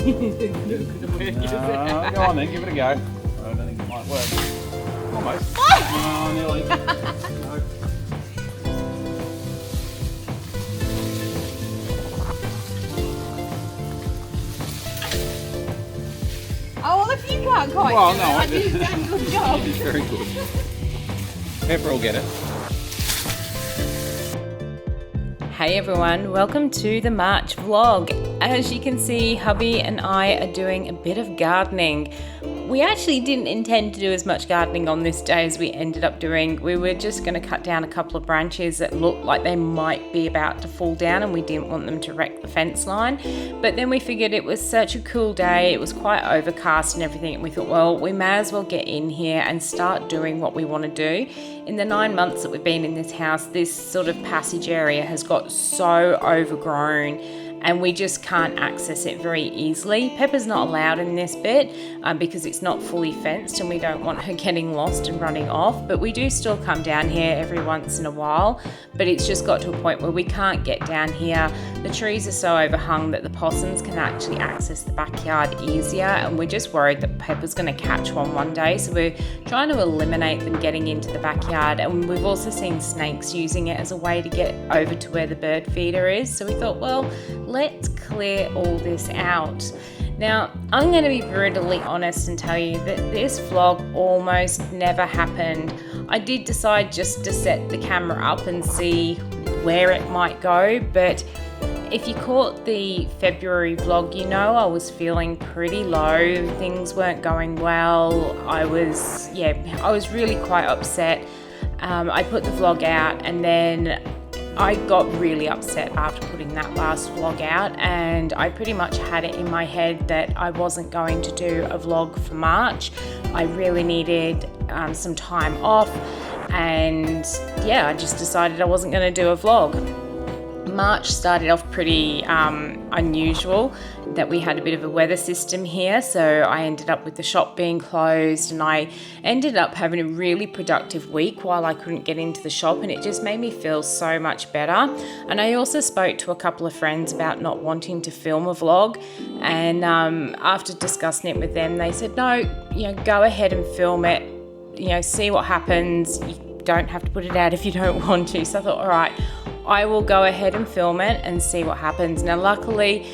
Go on then, give it a go. I don't think it might work. Almost. Oh, nearly. No. Oh, well, if you can't quite Well, do no, it, I I did a damn good job. It's very good. Pepper will get it. Hey everyone, welcome to the March vlog. As you can see, hubby and I are doing a bit of gardening. We actually didn't intend to do as much gardening on this day as we ended up doing. We were just going to cut down a couple of branches that looked like they might be about to fall down, and we didn't want them to wreck the fence line. But then we figured it was such a cool day, it was quite overcast and everything, and we thought, well, we may as well get in here and start doing what we want to do. In the 9 months that we've been in this house, this sort of passage area has got so overgrown and we just can't access it very easily. Pepper's not allowed in this bit because it's not fully fenced and we don't want her getting lost and running off, but we do still come down here every once in a while, but it's just got to a point where we can't get down here. The trees are so overhung that the possums can actually access the backyard easier, and we're just worried that Pepper's going to catch one day, so we're trying to eliminate them getting into the backyard. And we've also seen snakes using it as a way to get over to where the bird feeder is, so we thought, well, let's clear all this out. Now, I'm going to be brutally honest and tell you that this vlog almost never happened. I did decide just to set the camera up and see where it might go, but if you caught the February vlog, you know I was feeling pretty low. Things weren't going well. I was really quite upset. I put the vlog out and then I got really upset after putting that last vlog out, and I pretty much had it in my head that I wasn't going to do a vlog for March. I really needed some time off, and yeah, I just decided I wasn't going to do a vlog. March started off pretty unusual, that we had a bit of a weather system here, so I ended up with the shop being closed, and I ended up having a really productive week while I couldn't get into the shop, and it just made me feel so much better. And I also spoke to a couple of friends about not wanting to film a vlog, and after discussing it with them, they said, no, go ahead and film it, see what happens. You don't have to put it out if you don't want to. So I thought, all right, I will go ahead and film it and see what happens. Now, luckily,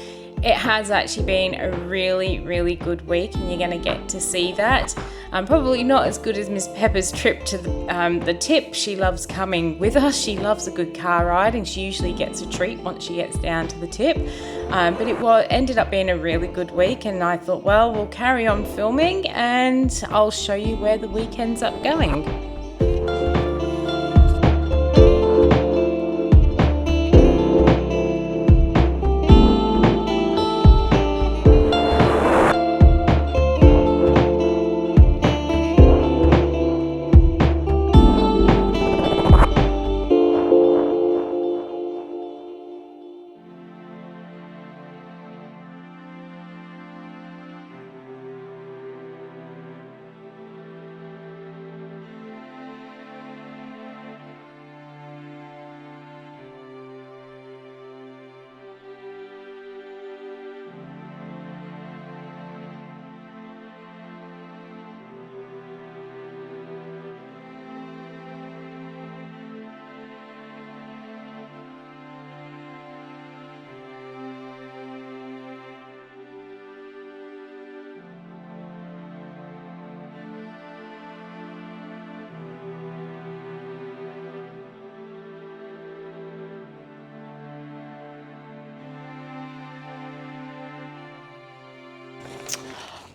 it has actually been a really, really good week, and you're going to get to see that. Probably not as good as Miss Pepper's trip to the tip. She loves coming with us. She loves a good car ride, and she usually gets a treat once she gets down to the tip. But it ended up being a really good week, and I thought, well, we'll carry on filming, and I'll show you where the week ends up going.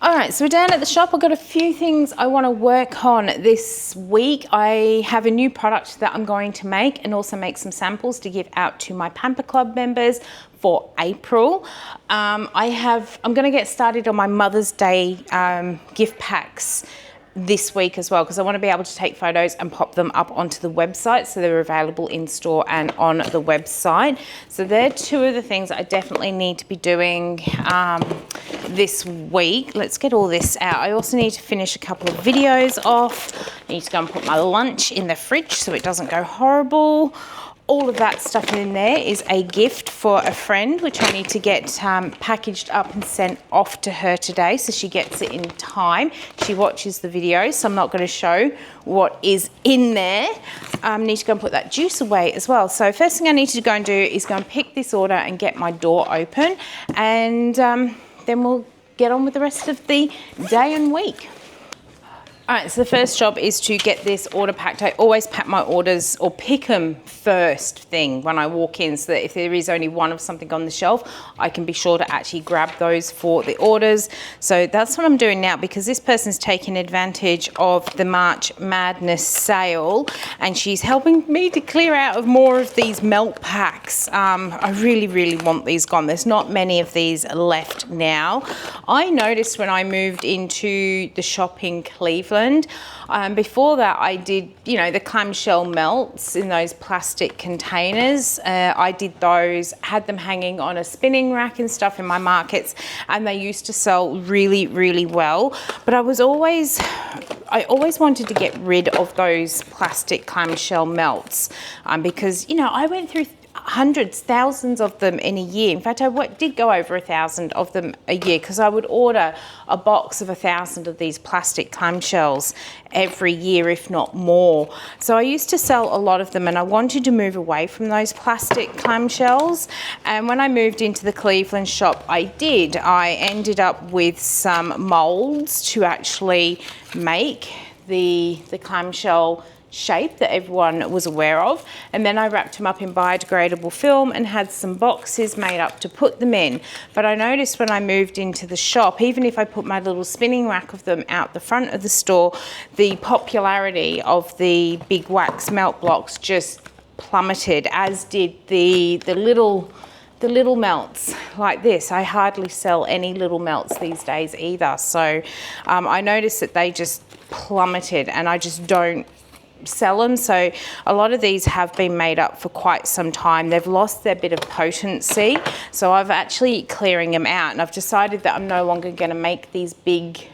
All right, so we're down at the shop. I've got a few things I want to work on this week. I have a new product that I'm going to make, and also make some samples to give out to my Pamper Club members for April. I'm going to get started on my Mother's Day gift packs this week as well, because I want to be able to take photos and pop them up onto the website, so they're available in store and on the website. So they're two of the things I definitely need to be doing this week. Let's get all this out. I also need to finish a couple of videos off. I need to go and put my lunch in the fridge so it doesn't go horrible. all of that stuff in there is a gift for a friend, which I need to get packaged up and sent off to her today, so she gets it in time. She watches the video, so I'm not going to show what is in there. I need to go and put that juice away as well. So first thing I need to go and do is go and pick this order and get my door open, and then we'll get on with the rest of the day and week. All right, so the first job is to get this order packed. I always pack my orders or pick them first thing when I walk in, so that if there is only one of something on the shelf, I can be sure to actually grab those for the orders. So that's what I'm doing now, because this person's taking advantage of the March Madness sale, and she's helping me to clear out of more of these melt packs. I really, really want these gone. There's not many of these left now. I noticed when I moved into the shop in Cleveland, before that I did, you know, the clamshell melts in those plastic containers. I did those, had them hanging on a spinning rack and stuff in my markets, and they used to sell really, really well. But I always wanted to get rid of those plastic clamshell melts, because, you know, I went through hundreds, thousands of them in a year. In fact, I did go over 1,000 of them a year, because I would order a box of 1,000 of these plastic clamshells every year, if not more. So I used to sell a lot of them, and I wanted to move away from those plastic clamshells. And when I moved into the Cleveland shop, I ended up with some molds to actually make the clamshell shape that everyone was aware of, and then I wrapped them up in biodegradable film and had some boxes made up to put them in. But I noticed when I moved into the shop, even if I put my little spinning rack of them out the front of the store, the popularity of the big wax melt blocks just plummeted, as did the little melts like this. I hardly sell any little melts these days either. So I noticed that they just plummeted, and I just don't sell them. So a lot of these have been made up for quite some time. They've lost their bit of potency, so I've actually clearing them out, and I've decided that I'm no longer going to make these big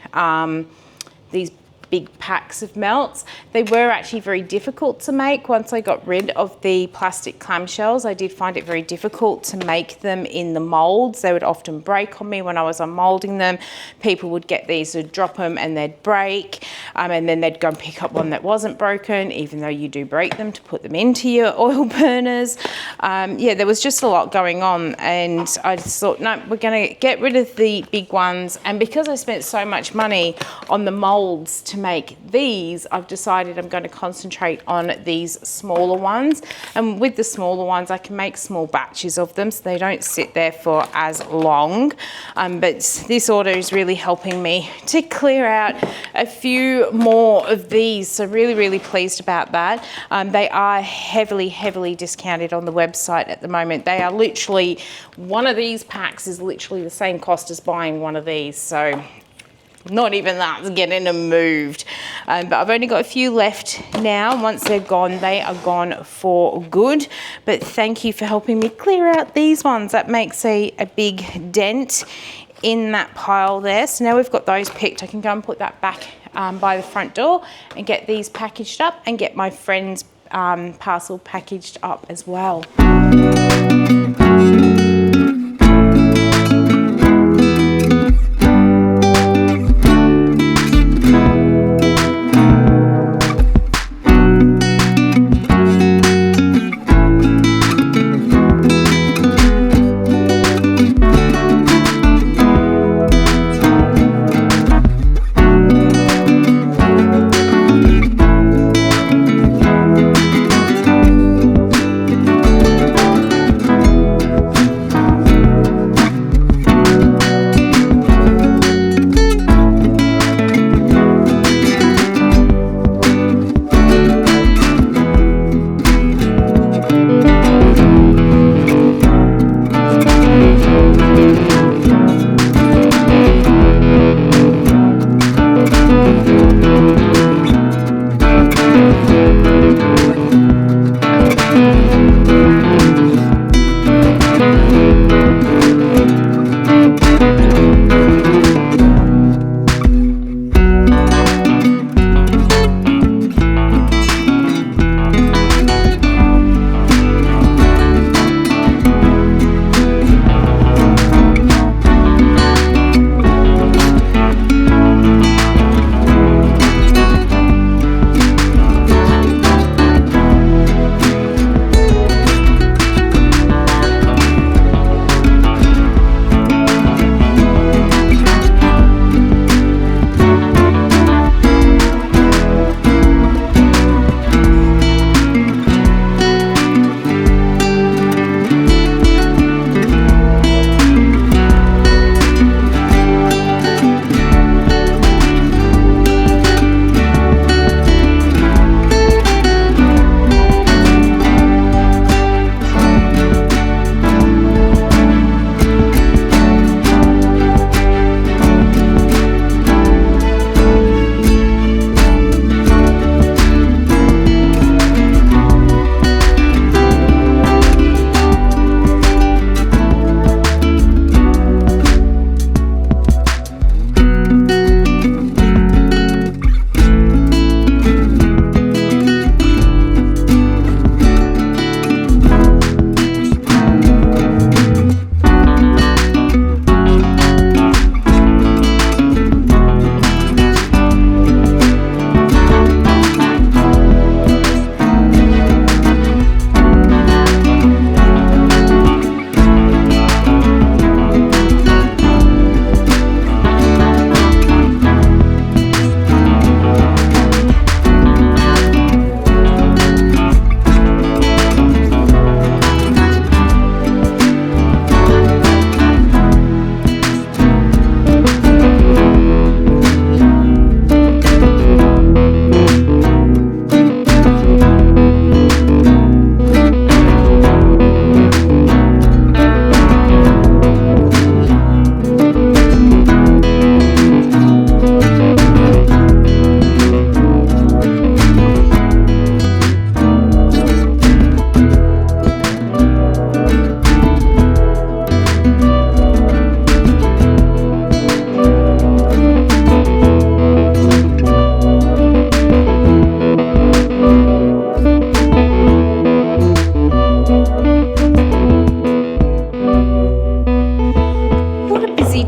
packs of melts. They were actually very difficult to make. Once I got rid of the plastic clamshells, I did find it very difficult to make them in the molds. They would often break on me when I was unmolding them. People would get these, would drop them, and they'd break, and then they'd go and pick up one that wasn't broken, even though you do break them to put them into your oil burners. Yeah, there was just a lot going on, and I just thought, no, we're going to get rid of the big ones. And because I spent so much money on the molds to make these, I've decided I'm going to concentrate on these smaller ones. And with the smaller ones, I can make small batches of them, so they don't sit there for as long. But this order is really helping me to clear out a few more of these, so really, really pleased about that. They are heavily discounted on the website at the moment. They are literally, one of these packs is literally the same cost as buying one of these, so not even that's getting them moved. But I've only got a few left now. Once they're gone, they are gone for good. But thank you for helping me clear out these ones. That makes a big dent in that pile there. So now we've got those picked, I can go and put that back by the front door and get these packaged up and get my friend's parcel packaged up as well.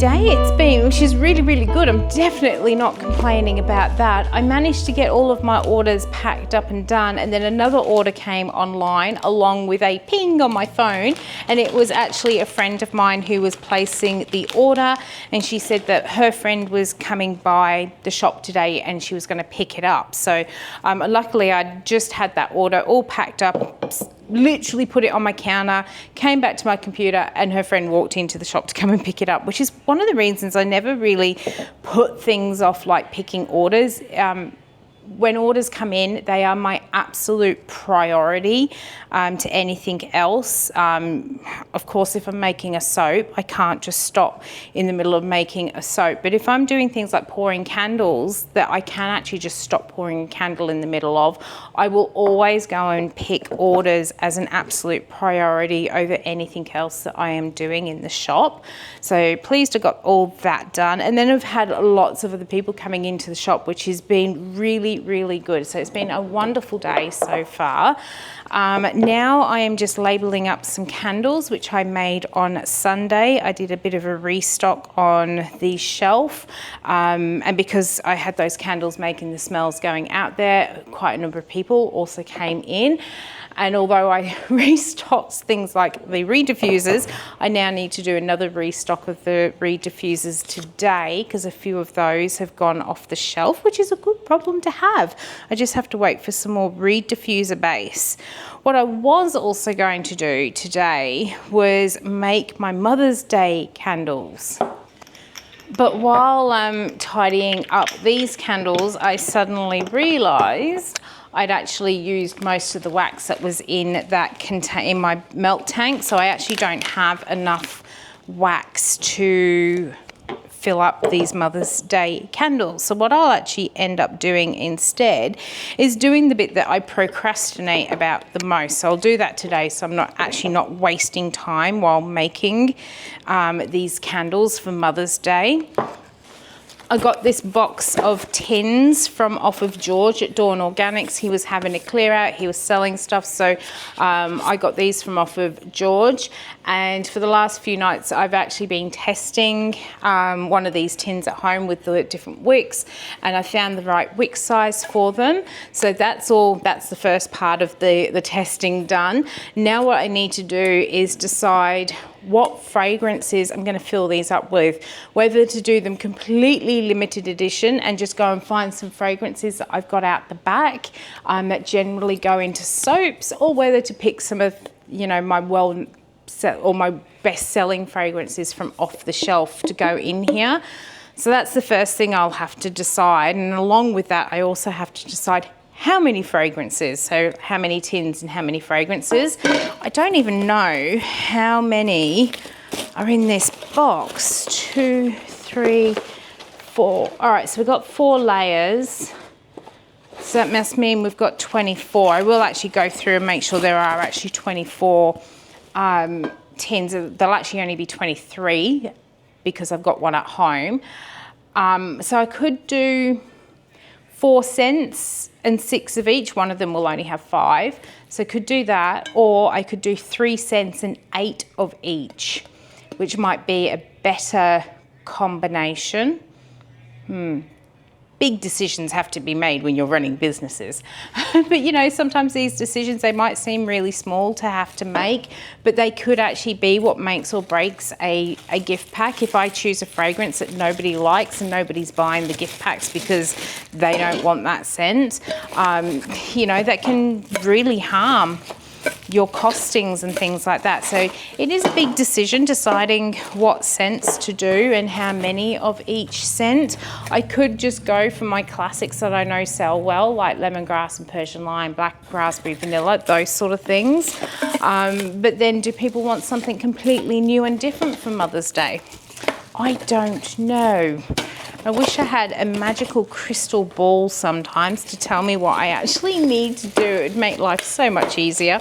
day it's been, which is really, really good. I'm definitely not complaining about that. I managed to get all of my orders packed up and done, and then another order came online along with a ping on my phone, and it was actually a friend of mine who was placing the order, and she said that her friend was coming by the shop today and she was going to pick it up. So luckily I just had that order all packed up, literally put it on my counter, came back to my computer, and her friend walked into the shop to come and pick it up, which is one of the reasons I never really put things off, like picking orders. When orders come in, they are my absolute priority to anything else. Of course, if I'm making a soap, I can't just stop in the middle of making a soap. But if I'm doing things like pouring candles that I can actually just stop pouring a candle in the middle of, I will always go and pick orders as an absolute priority over anything else that I am doing in the shop. So pleased to got all that done. And then I've had lots of other people coming into the shop, which has been really, really good. So it's been a wonderful day so far. Now I am just labeling up some candles, which I made on Sunday. I did a bit of a restock on the shelf, and because I had those candles making the smells going out there, quite a number of people also came in. And although I restocked things like the reed diffusers, I now need to do another restock of the reed diffusers today, because a few of those have gone off the shelf, which is a good problem to have. I just have to wait for some more reed diffuser base. What I was also going to do today was make my Mother's Day candles. But while I'm tidying up these candles, I suddenly realised I'd actually used most of the wax that was in that in my melt tank, so I actually don't have enough wax to fill up these Mother's Day candles. So what I'll actually end up doing instead is doing the bit that I procrastinate about the most. So I'll do that today, so I'm not wasting time while making these candles for Mother's Day. I got this box of tins from off of George at Dawn Organics. He was having a clear out, he was selling stuff, so I got these from off of George. And for the last few nights I've actually been testing one of these tins at home with the different wicks, and I found the right wick size for them. So that's the first part of the testing done. Now what I need to do is decide what fragrances I'm going to fill these up with, whether to do them completely limited edition and just go and find some fragrances that I've got out the back that generally go into soaps, or whether to pick some of my best-selling fragrances from off the shelf to go in here. So that's the first thing I'll have to decide, and along with that I also have to decide how many fragrances, so how many tins and how many fragrances. I don't even know how many are in this box. 2, 3, 4. All right, so we've got 4 layers. So that must mean we've got 24. I will actually go through and make sure there are actually 24 tins. There'll actually only be 23 because I've got one at home. So I could do 4 scents and 6 of each. One of them will only have 5. So I could do that, or I could do 3 scents and 8 of each, which might be a better combination. Big decisions have to be made when you're running businesses. But sometimes these decisions, they might seem really small to have to make, but they could actually be what makes or breaks a gift pack. If I choose a fragrance that nobody likes and nobody's buying the gift packs because they don't want that scent, that can really harm your costings and things like that. So it is a big decision deciding what scents to do and how many of each scent. I could just go for my classics that I know sell well, like lemongrass and Persian lime, black raspberry, vanilla, those sort of things. But then do people want something completely new and different for Mother's Day? I don't know. I wish I had a magical crystal ball sometimes to tell me what I actually need to do. It'd make life so much easier.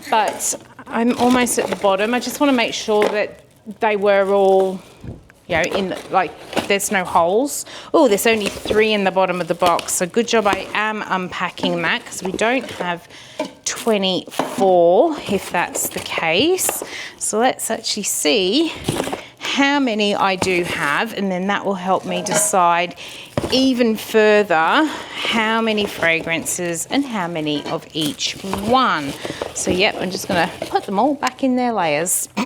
But I'm almost at the bottom. I just want to make sure that they were all, there's no holes. Oh, there's only 3 in the bottom of the box. So good job I am unpacking that, because we don't have 24 if that's the case. So let's actually see how many I do have, and then that will help me decide even further how many fragrances and how many of each one. So yep, I'm just gonna put them all back in their layers. All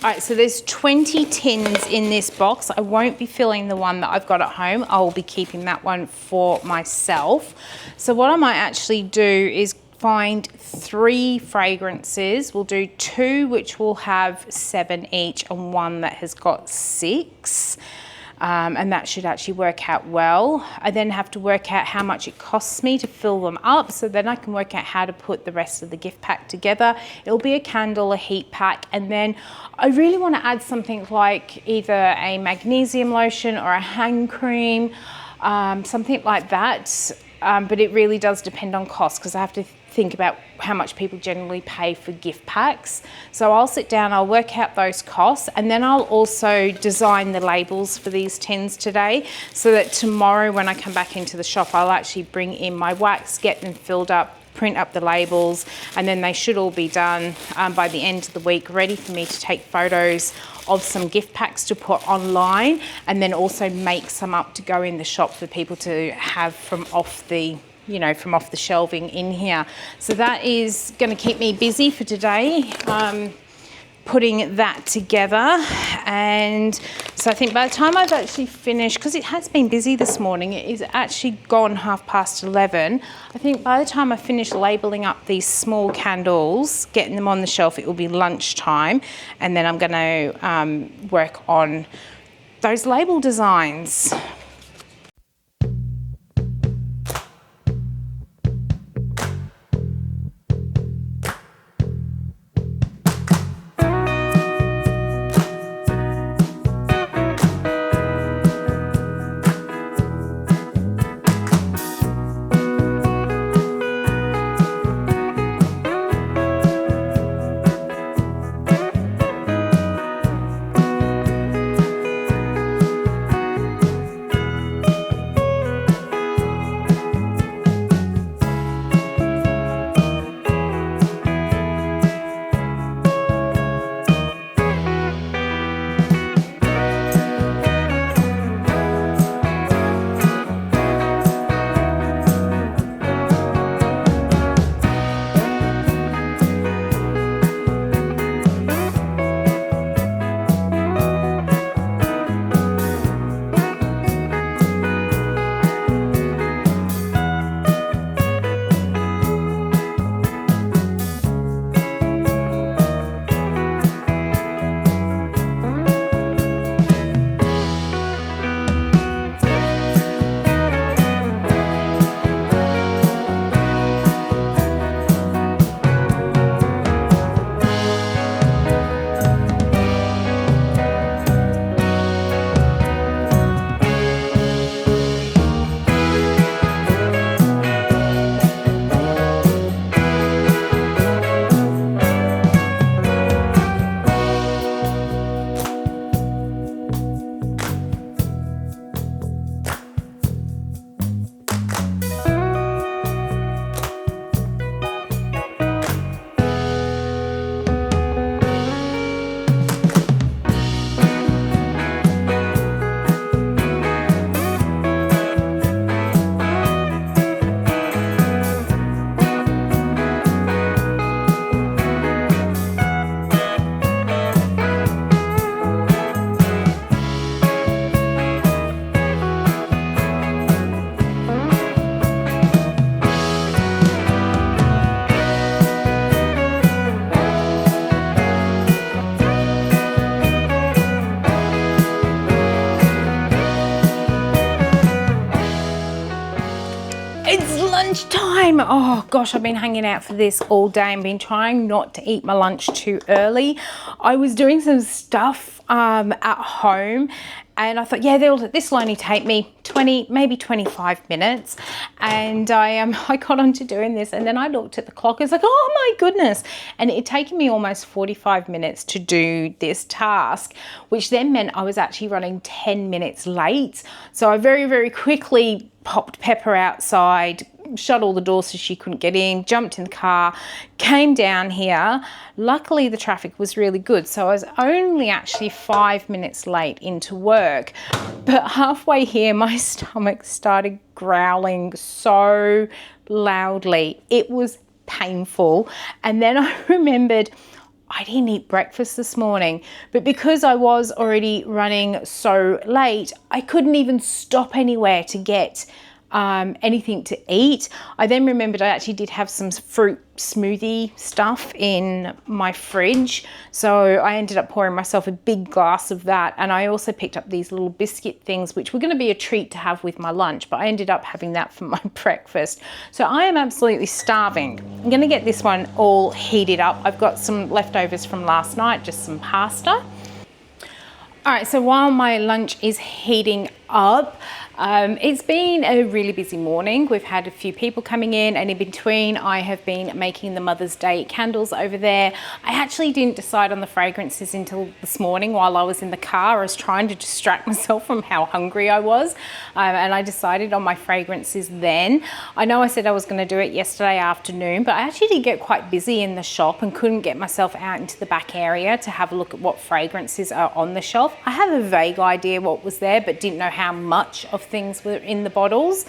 right, so there's 20 tins in this box. I won't be filling the one that I've got at home. I'll be keeping that one for myself. So what I might actually do is find 3 fragrances. We'll do 2 which will have 7 each and 1 that has got 6. And that should actually work out well. I then have to work out how much it costs me to fill them up, so then I can work out how to put the rest of the gift pack together. It'll be a candle, a heat pack, and then I really want to add something like either a magnesium lotion or a hand cream, something like that. But it really does depend on cost, because I have to think about how much people generally pay for gift packs. So I'll sit down, I'll work out those costs, and then I'll also design the labels for these tins today, so that tomorrow when I come back into the shop, I'll actually bring in my wax, get them filled up, print up the labels, and then they should all be done by the end of the week, ready for me to take photos of some gift packs to put online, and then also make some up to go in the shop for people to have from off the shelving in here. So that is going to keep me busy for today, putting that together. And so I think by the time I've actually finished, because it has been busy this morning, it is actually gone 11:30. I think by the time I finish labeling up these small candles, getting them on the shelf, it will be lunchtime, and then I'm going to work on those label designs. Lunchtime. Oh gosh, I've been hanging out for this all day and been trying not to eat my lunch too early. I was doing some stuff at home, and I thought, yeah, this will only take me 20, maybe 25 minutes. And I got onto doing this, and then I looked at the clock. It's like, oh my goodness. And it had taken me almost 45 minutes to do this task, which then meant I was actually running 10 minutes late. So I very, very quickly popped Pepper outside, shut all the doors so she couldn't get in, jumped in the car, came down here. Luckily, the traffic was really good, so I was only actually 5 minutes late into work. But halfway here, my stomach started growling so loudly. It was painful. And then I remembered I didn't eat breakfast this morning, but because I was already running so late, I couldn't even stop anywhere to get anything to eat. I then remembered I actually did have some fruit smoothie stuff in my fridge, so I ended up pouring myself a big glass of that, and I also picked up these little biscuit things which were going to be a treat to have with my lunch, but I ended up having that for my breakfast. So I am absolutely starving. I'm going to get this one all heated up. I've got some leftovers from last night, just some pasta. All right, so while my lunch is heating up, it's been a really busy morning. We've had a few people coming in, and in between I have been making the Mother's Day candles over there. I actually didn't decide on the fragrances until this morning while I was in the car. I was trying to distract myself from how hungry I was, and I decided on my fragrances then. I know I said I was going to do it yesterday afternoon, but I actually did get quite busy in the shop and couldn't get myself out into the back area to have a look at what fragrances are on the shelf. I have a vague idea what was there, but didn't know how much of things were in the bottles.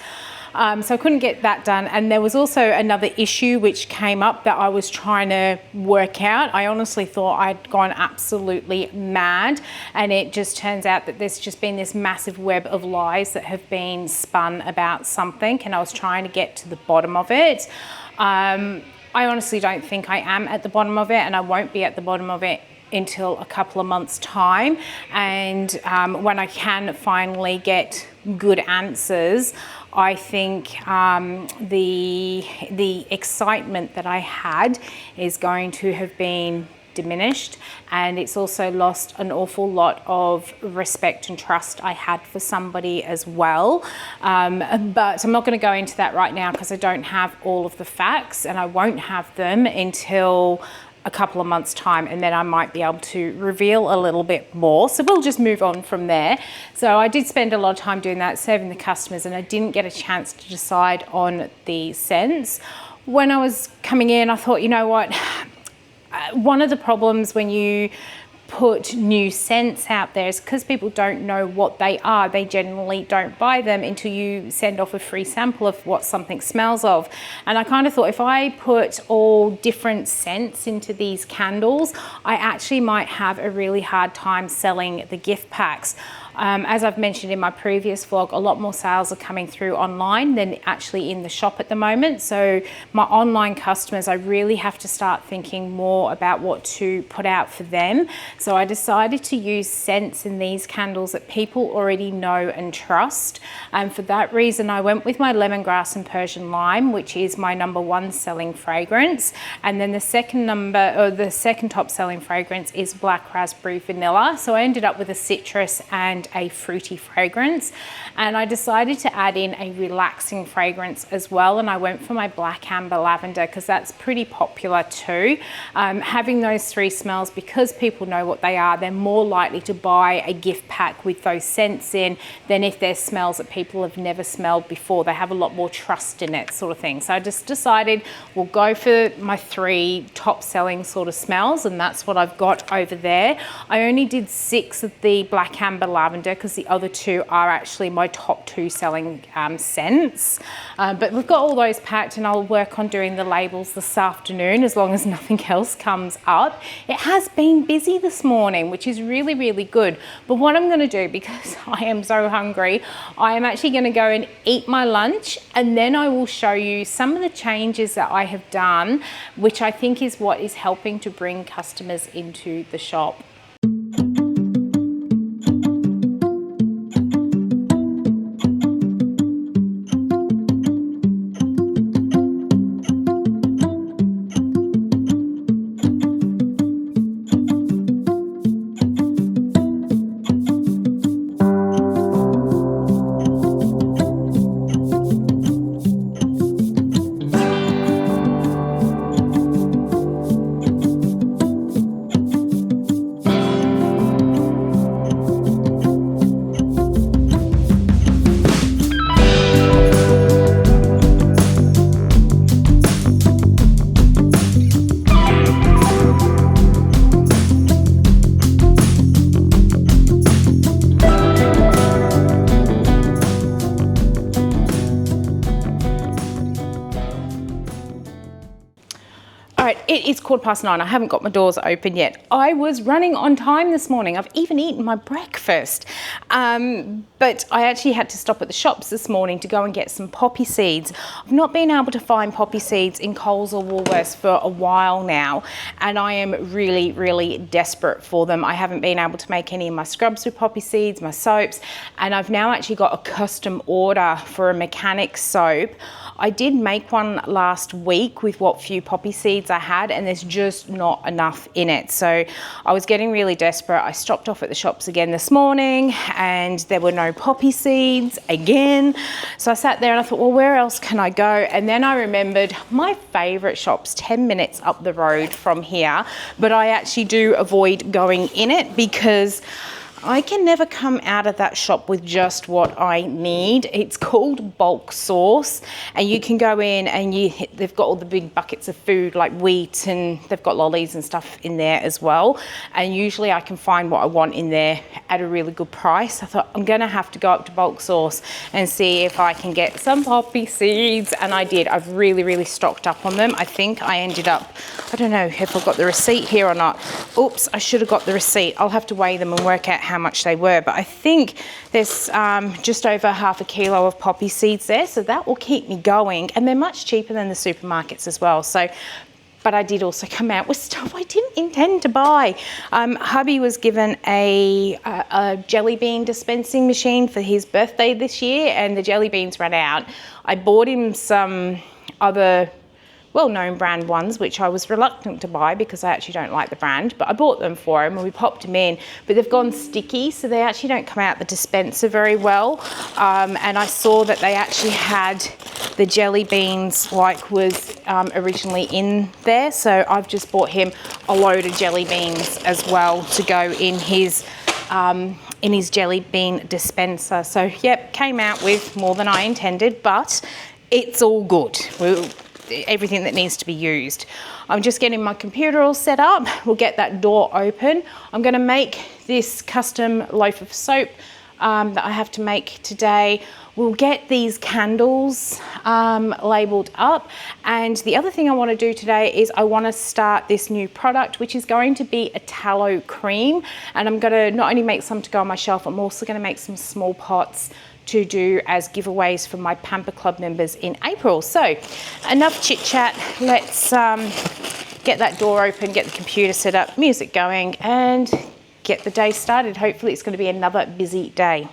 So I couldn't get that done. And there was also another issue which came up that I was trying to work out. I honestly thought I'd gone absolutely mad, and it just turns out that there's just been this massive web of lies that have been spun about something, and I was trying to get to the bottom of it. I honestly don't think I am at the bottom of it, and I won't be at the bottom of it until a couple of months' time, and when I can finally get good answers, I think the excitement that I had is going to have been diminished, and it's also lost an awful lot of respect and trust I had for somebody as well. But I'm not going to go into that right now because I don't have all of the facts, and I won't have them until a couple of months' time, and then I might be able to reveal a little bit more. So we'll just move on from there. So I did spend a lot of time doing that, serving the customers, and I didn't get a chance to decide on the scents. When I was coming in, I thought, you know what, one of the problems when you put new scents out there is because people don't know what they are. They generally don't buy them until you send off a free sample of what something smells of. And I kind of thought if I put all different scents into these candles, I actually might have a really hard time selling the gift packs. As I've mentioned in my previous vlog, a lot more sales are coming through online than actually in the shop at the moment. So my online customers, I really have to start thinking more about what to put out for them. So I decided to use scents in these candles that people already know and trust. And for that reason, I went with my lemongrass and Persian lime, which is my #1 selling fragrance. And then the second top selling fragrance is black raspberry vanilla. So I ended up with a citrus and a fruity fragrance, and I decided to add in a relaxing fragrance as well, and I went for my black amber lavender because that's pretty popular too. Having those three smells, because people know what they are, they're more likely to buy a gift pack with those scents in than if they're smells that people have never smelled before. They have a lot more trust in it, sort of thing. So I just decided we'll go for my 3 top selling sort of smells, and that's what I've got over there. I only did 6 of the black amber lavender because the other 2 are actually my top 2 selling scents. But we've got all those packed, and I'll work on doing the labels this afternoon as long as nothing else comes up. It has been busy this morning, which is really, really good. But what I'm going to do, because I am so hungry, I am actually going to go and eat my lunch, and then I will show you some of the changes that I have done, which I think is what is helping to bring customers into the shop. It's 9:15. I haven't got my doors open yet. I was running on time this morning. I've even eaten my breakfast. But I actually had to stop at the shops this morning to go and get some poppy seeds. I've not been able to find poppy seeds in Coles or Woolworths for a while now, and I am really, really desperate for them. I haven't been able to make any of my scrubs with poppy seeds, my soaps, and I've now actually got a custom order for a mechanic soap. I did make one last week with what few poppy seeds I had, and there's just not enough in it. So I was getting really desperate. I stopped off at the shops again this morning and there were no poppy seeds again. So I sat there and I thought, well, where else can I go? And then I remembered my favourite shop's 10 minutes up the road from here, but I actually do avoid going in it because I can never come out of that shop with just what I need. It's called Bulk Source, and you can go in and they've got all the big buckets of food like wheat, and they've got lollies and stuff in there as well. And usually I can find what I want in there at a really good price. I thought I'm gonna have to go up to Bulk Source and see if I can get some poppy seeds, and I did. I've really, really stocked up on them. I think I ended up, I don't know if I've got the receipt here or not. Oops, I should have got the receipt. I'll have to weigh them and work out how much they were, but I think there's just over half a kilo of poppy seeds there, so that will keep me going, and they're much cheaper than the supermarkets as well. So, but I did also come out with stuff I didn't intend to buy. Hubby was given a jelly bean dispensing machine for his birthday this year, and the jelly beans ran out. I bought him some other well-known brand ones, which I was reluctant to buy because I actually don't like the brand, but I bought them for him and we popped them in, but they've gone sticky, so they actually don't come out the dispenser very well. And I saw that they actually had the jelly beans like was originally in there, so I've just bought him a load of jelly beans as well to go in his jelly bean dispenser. So yep, came out with more than I intended, but it's all good. Everything that needs to be used. I'm just getting my computer all set up. We'll get that door open. I'm going to make this custom loaf of soap that I have to make today. We'll get these candles labelled up, and the other thing I want to do today is I want to start this new product, which is going to be a tallow cream, and I'm going to not only make some to go on my shelf, I'm also going to make some small pots to do as giveaways for my Pamper Club members in April. So enough chit chat, let's get that door open, get the computer set up, music going, and get the day started. Hopefully it's going to be another busy day.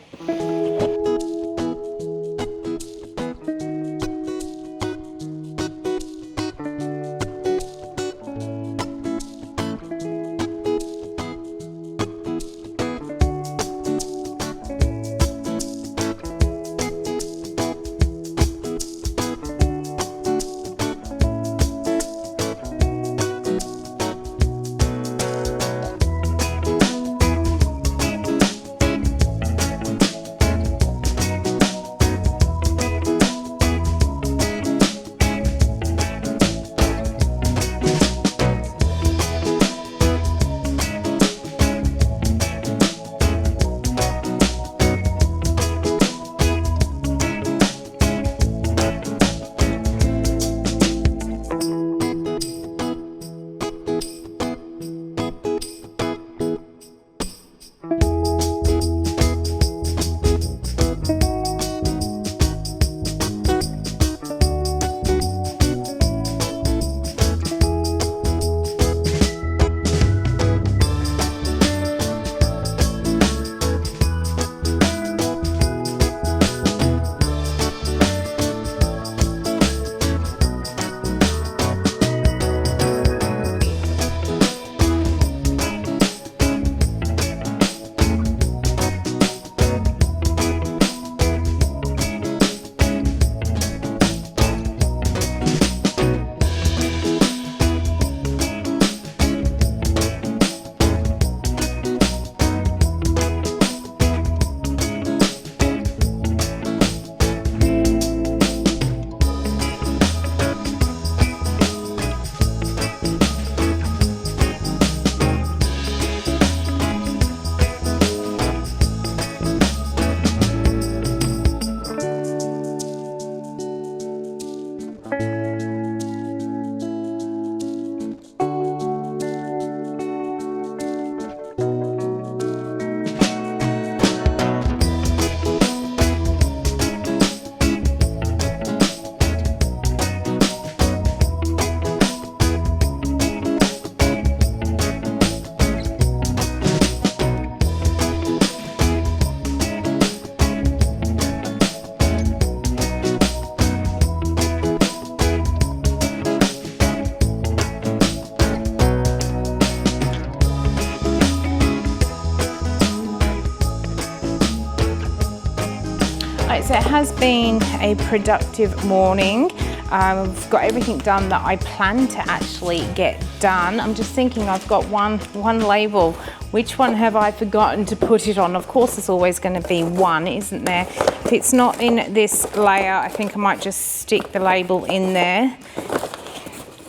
right, so it has been a productive morning. I've got everything done that I planned to actually get done. I'm just thinking I've got one label. Which one have I forgotten to put it on? Of course, there's always going to be one, isn't there? If it's not in this layer, I think I might just stick the label in there.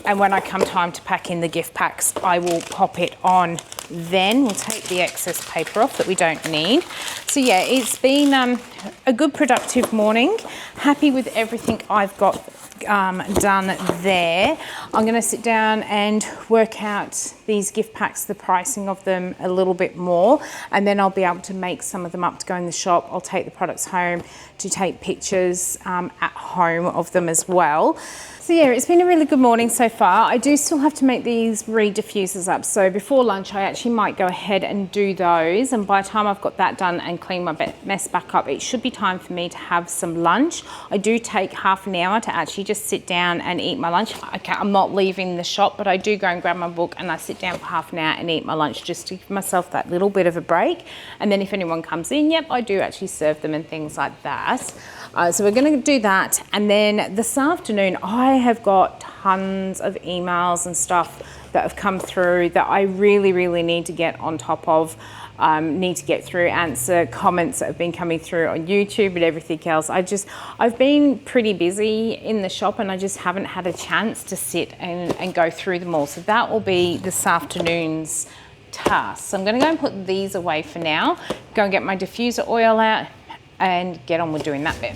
And when I come time to pack in the gift packs, I will pop it on then. We'll take the excess paper off that we don't need. So yeah, it's been a good productive morning. Happy with everything I've got done there. I'm going to sit down and work out these gift packs, the pricing of them a little bit more, and then I'll be able to make some of them up to go in the shop. I'll take the products home to take pictures at home of them as well. So yeah, it's been a really good morning so far. I do still have to make these reed diffusers up. So before lunch, I actually might go ahead and do those. And by the time I've got that done and clean my mess back up, it should be time for me to have some lunch. I do take half an hour to actually just sit down and eat my lunch. Okay, I'm not leaving the shop, but I do go and grab my book and I sit down for half an hour and eat my lunch just to give myself that little bit of a break. And then if anyone comes in, yep, I do actually serve them and things like that. So we're going to do that, and then this afternoon I have got tons of emails and stuff that have come through that I really need to get on top of, need to get through, answer comments that have been coming through on YouTube and everything else. I've been pretty busy in the shop and I just haven't had a chance to sit and go through them all. So that will be this afternoon's task. So I'm going to go and put these away for now, go and get my diffuser oil out and get on with doing that bit.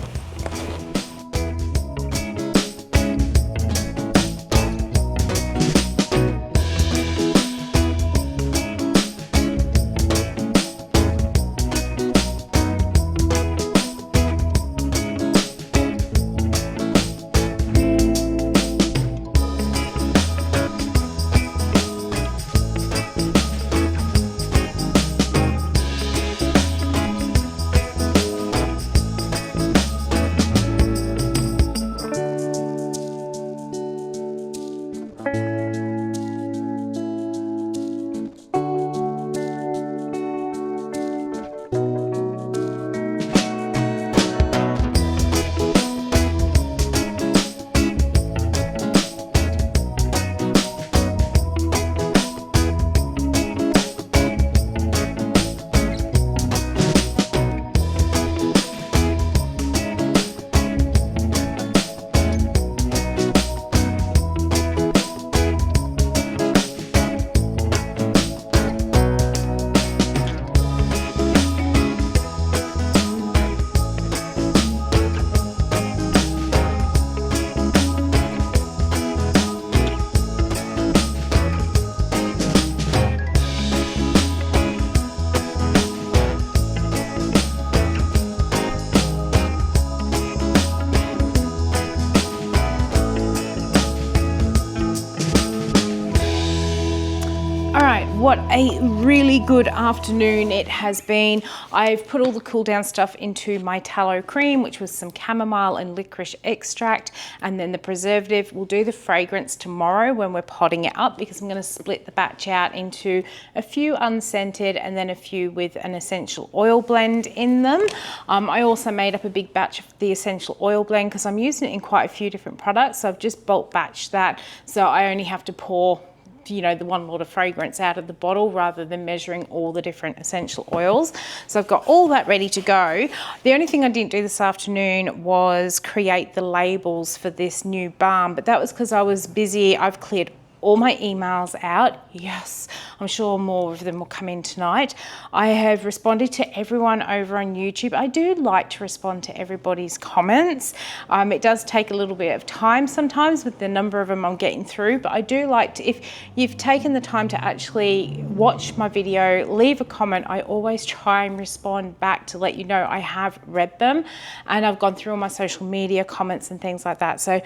What a really good afternoon it has been. I've put all the cool down stuff into my tallow cream, which was some chamomile and licorice extract, and then the preservative. We'll do the fragrance tomorrow when we're potting it up, because I'm going to split the batch out into a few unscented and then a few with an essential oil blend in them. I also made up a big batch of the essential oil blend because I'm using it in quite a few different products. So I've just bulk batched that, so I only have to pour the 1 lot of fragrance out of the bottle rather than measuring all the different essential oils. So I've got all that ready to go. The only thing I didn't do this afternoon was create the labels for this new balm, but that was because I was busy. I've cleared all my emails out. Yes, I'm sure more of them will come in tonight. I have responded to everyone over on YouTube. I do like to respond to everybody's comments. It does take a little bit of time sometimes with the number of them I'm getting through, but I do like to, if you've taken the time to actually watch my video, leave a comment, I always try and respond back to let you know I have read them, and I've gone through all my social media comments and things like that. So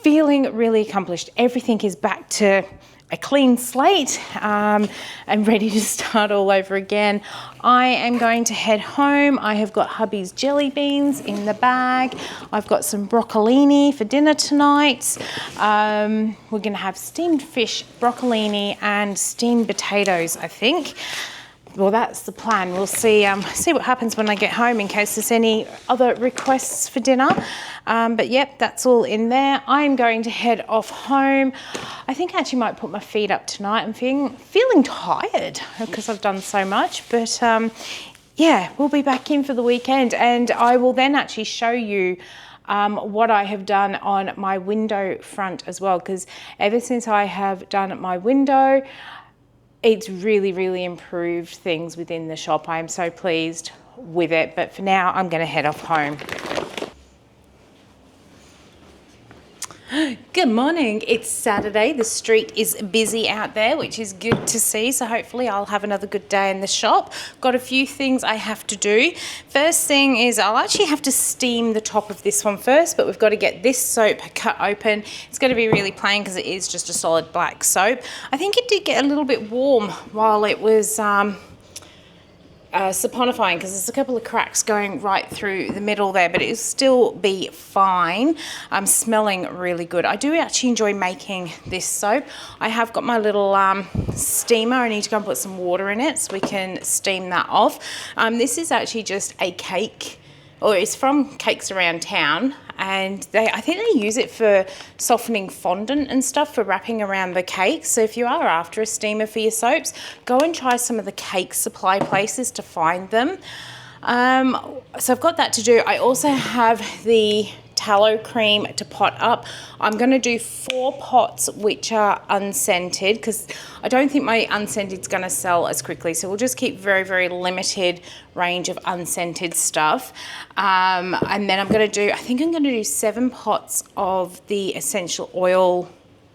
feeling really accomplished. Everything is back to a clean slate and ready to start all over again. I am going to head home. I have got hubby's jelly beans in the bag. I've got some broccolini for dinner tonight. We're going to have steamed fish, broccolini and steamed potatoes, I think. Well, that's the plan. We'll see what happens when I get home in case there's any other requests for dinner. But yep, that's all in there. I'm going to head off home. I think I actually might put my feet up tonight. I'm feeling tired because I've done so much. But yeah, we'll be back in for the weekend, and I will then actually show you what I have done on my window front as well, because ever since I have done my window, it's really improved things within the shop. I am so pleased with it. But for now, I'm going to head off home. Good morning. It's Saturday. The street is busy out there, which is good to see. So hopefully I'll have another good day in the shop. Got a few things I have to do. First thing is I'll actually have to steam the top of this one first, but we've got to get this soap cut open. It's going to be really plain because it is just a solid black soap. I think it did get a little bit warm while it was saponifying, because there's a couple of cracks going right through the middle there, but it'll still be fine. Smelling really good. I do actually enjoy making this soap. I have got my little steamer. I need to go and put some water in it so we can steam that off. This is actually just a cake, or it's from Cakes Around Town, and I think they use it for softening fondant and stuff for wrapping around the cake. So if you are after a steamer for your soaps, go and try some of the cake supply places to find them. So I've got that to do. I also have the tallow cream to pot up. I'm going to do 4 pots which are unscented, because I don't think my unscented is going to sell as quickly, so we'll just keep very limited range of unscented stuff. And then I think I'm going to do 7 pots of the essential oil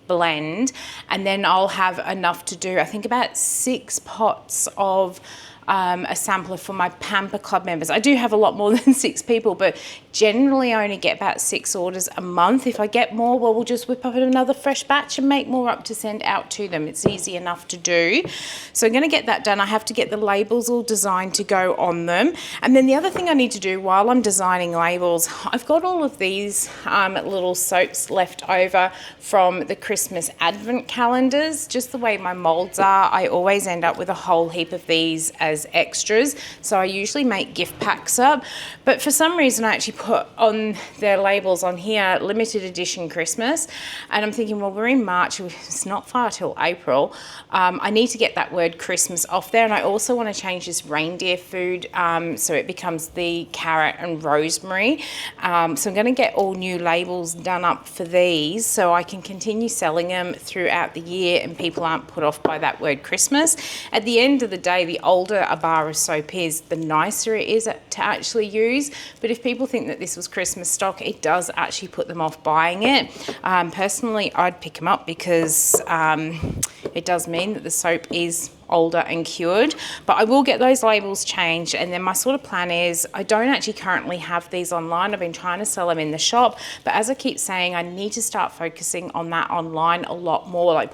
blend, and then I'll have enough to do, I think, about 6 pots of a sampler for my Pamper Club members. I do have a lot more than 6 people, but generally I only get about 6 orders a month. If I get more, well, we'll just whip up another fresh batch and make more up to send out to them. It's easy enough to do. So I'm going to get that done. I have to get the labels all designed to go on them. And then the other thing I need to do while I'm designing labels, I've got all of these little soaps left over from the Christmas advent calendars. Just the way my molds are, I always end up with a whole heap of these as extras, so I usually make gift packs up, but for some reason I actually put on their labels on here limited edition Christmas, and I'm thinking, well, we're in March, it's not far till April. I need to get that word Christmas off there, and I also want to change this reindeer food so it becomes the carrot and rosemary. So I'm going to get all new labels done up for these so I can continue selling them throughout the year and people aren't put off by that word Christmas. At the end of the day, the older a bar of soap is, the nicer it is to actually use. But if people think that this was Christmas stock, it does actually put them off buying it. Personally, I'd pick them up because it does mean that the soap is older and cured. But I will get those labels changed, and then my sort of plan is, I don't actually currently have these online. I've been trying to sell them in the shop, but as I keep saying, I need to start focusing on that online a lot more, like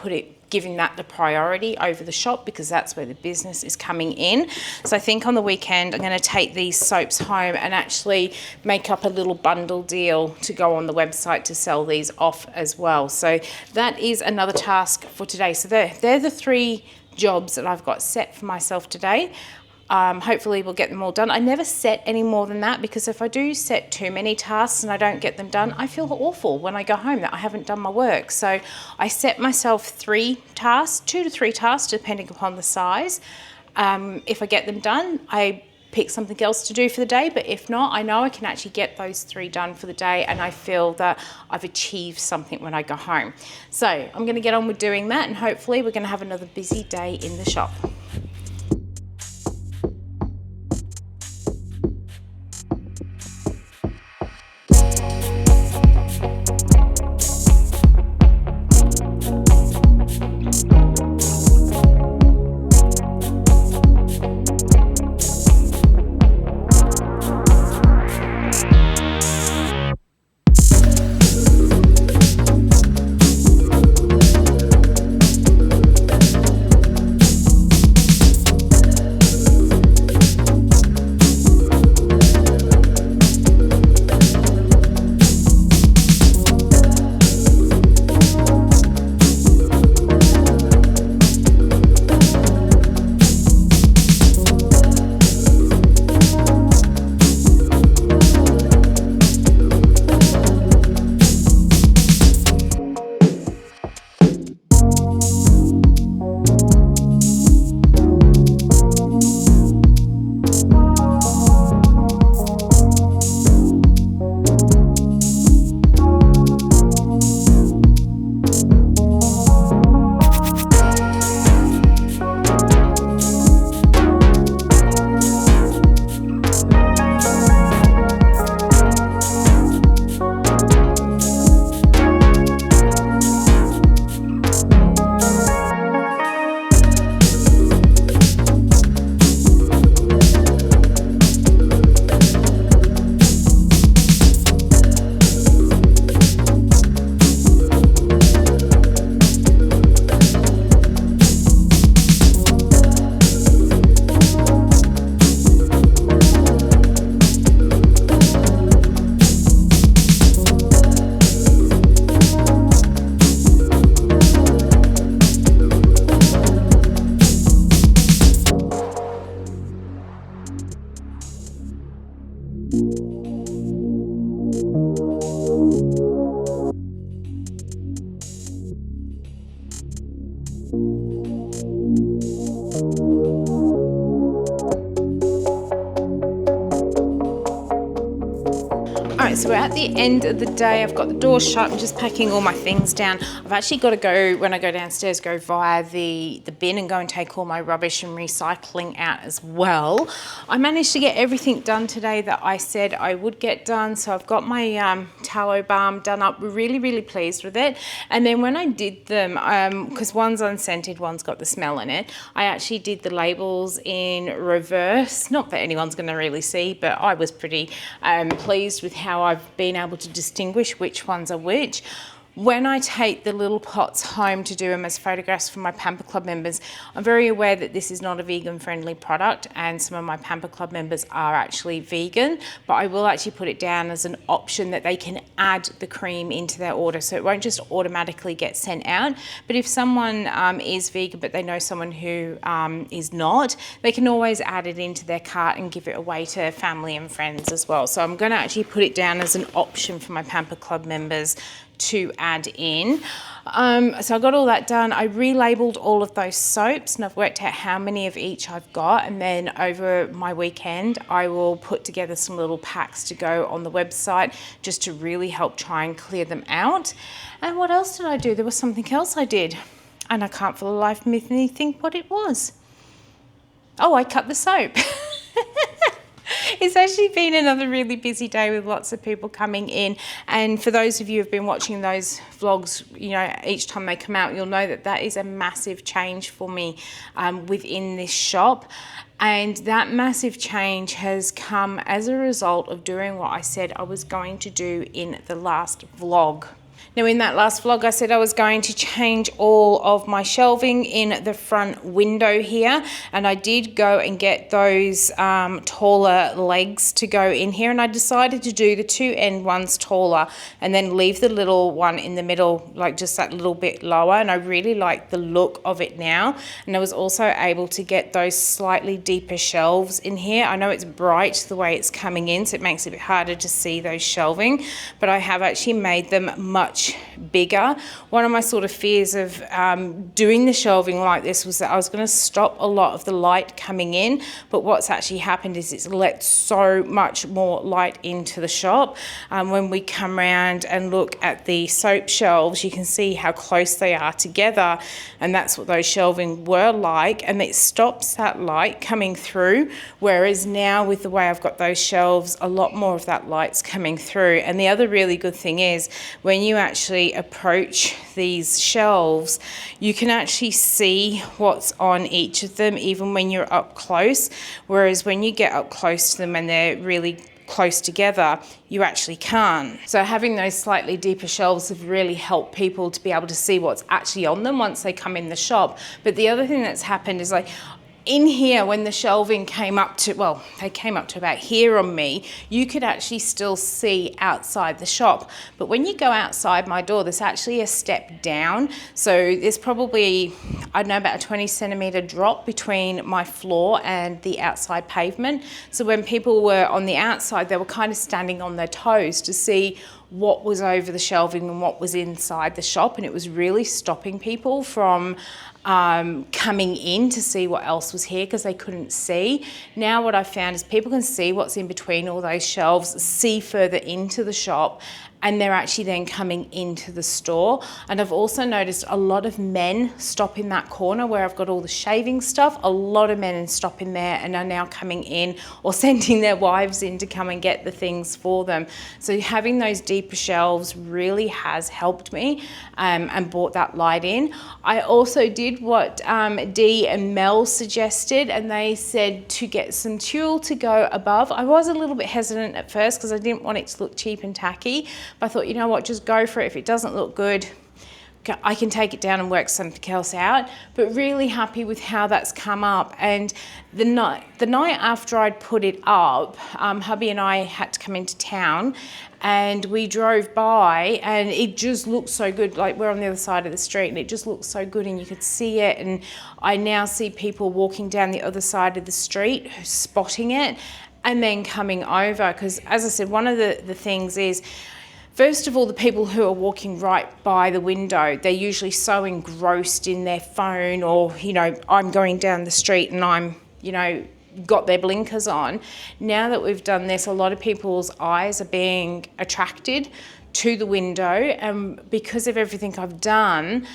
giving that the priority over the shop, because that's where the business is coming in. So I think on the weekend I'm going to take these soaps home and actually make up a little bundle deal to go on the website to sell these off as well. So that is another task for today. So they're the 3 jobs that I've got set for myself today. Hopefully we'll get them all done. I never set any more than that, because if I do set too many tasks and I don't get them done, I feel awful when I go home that I haven't done my work. So I set myself 3 tasks, 2 to 3 tasks, depending upon the size. If I get them done, I pick something else to do for the day, but if not, I know I can actually get those 3 done for the day, and I feel that I've achieved something when I go home. So I'm going to get on with doing that, and hopefully we're going to have another busy day in the shop. Alright, so we're at the end of the day. I've got the door shut. I'm just packing all my things down. I've actually got to go, when I go downstairs, go via the bin and go and take all my rubbish and recycling out as well. I managed to get everything done today that I said I would get done. So I've got my tallow balm done up. We're really, really pleased with it. And then when I did them, because one's unscented, one's got the smell in it, I actually did the labels in reverse. Not that anyone's going to really see, but I was pretty pleased with how I've been able to distinguish which ones are which. When I take the little pots home to do them as photographs for my Pamper Club members, I'm very aware that this is not a vegan friendly product, and some of my Pamper Club members are actually vegan, but I will actually put it down as an option that they can add the cream into their order, so it won't just automatically get sent out. But if someone is vegan but they know someone who is not, they can always add it into their cart and give it away to family and friends as well. So I'm going to actually put it down as an option for my Pamper Club members to add in. So I got all that done. I relabeled all of those soaps and I've worked out how many of each I've got, and then over my weekend I will put together some little packs to go on the website just to really help try and clear them out. And what else did I do? There was something else I did and I can't for the life of me think what it was. Oh, I cut the soap. It's actually been another really busy day with lots of people coming in, and for those of you who've been watching those vlogs, you know, each time they come out, you'll know that that is a massive change for me within this shop. And that massive change has come as a result of doing what I said I was going to do in the last vlog. Now, in that last vlog, I said I was going to change all of my shelving in the front window here, and I did go and get those taller legs to go in here, and I decided to do the two end ones taller and then leave the little one in the middle, like just that little bit lower, and I really like the look of it now. And I was also able to get those slightly deeper shelves in here. I know it's bright the way it's coming in, so it makes it a bit harder to see those shelving, but I have actually made them much bigger. One of my sort of fears of doing the shelving like this was that I was going to stop a lot of the light coming in, but what's actually happened is it's let so much more light into the shop. When we come around and look at the soap shelves, you can see how close they are together, and that's what those shelving were like, and it stops that light coming through, whereas now with the way I've got those shelves, a lot more of that light's coming through. And the other really good thing is when you actually approach these shelves, you can actually see what's on each of them even when you're up close, whereas when you get up close to them and they're really close together, you actually can't. So having those slightly deeper shelves have really helped people to be able to see what's actually on them once they come in the shop. But the other thing that's happened is, like, in here, when the shelving came up to, well, they came up to about here on me, you could actually still see outside the shop. But when you go outside my door, there's actually a step down. So there's probably, I don't know, about a 20 centimetre drop between my floor and the outside pavement. So when people were on the outside, they were kind of standing on their toes to see what was over the shelving and what was inside the shop, and it was really stopping people from coming in to see what else was here because they couldn't see. Now what I found is people can see what's in between all those shelves, see further into the shop, and they're actually then coming into the store. And I've also noticed a lot of men stop in that corner where I've got all the shaving stuff. A lot of men stop in there and are now coming in or sending their wives in to come and get the things for them. So having those deeper shelves really has helped me and brought that light in. I also did what Dee and Mel suggested, and they said to get some tulle to go above. I was a little bit hesitant at first because I didn't want it to look cheap and tacky, but I thought, you know what, just go for it. If it doesn't look good, I can take it down and work something else out. But really happy with how that's come up. And the night after I'd put it up, hubby and I had to come into town, and we drove by, and it just looked so good. Like, we're on the other side of the street, and it just looked so good, and you could see it. And I now see people walking down the other side of the street spotting it. and then coming over, because as I said, one of the things is, first of all, the people who are walking right by the window, they're usually so engrossed in their phone, or, you know, I'm going down the street and I'm, you know, got their blinkers on. Now that we've done this, a lot of people's eyes are being attracted to the window, and because of everything I've done,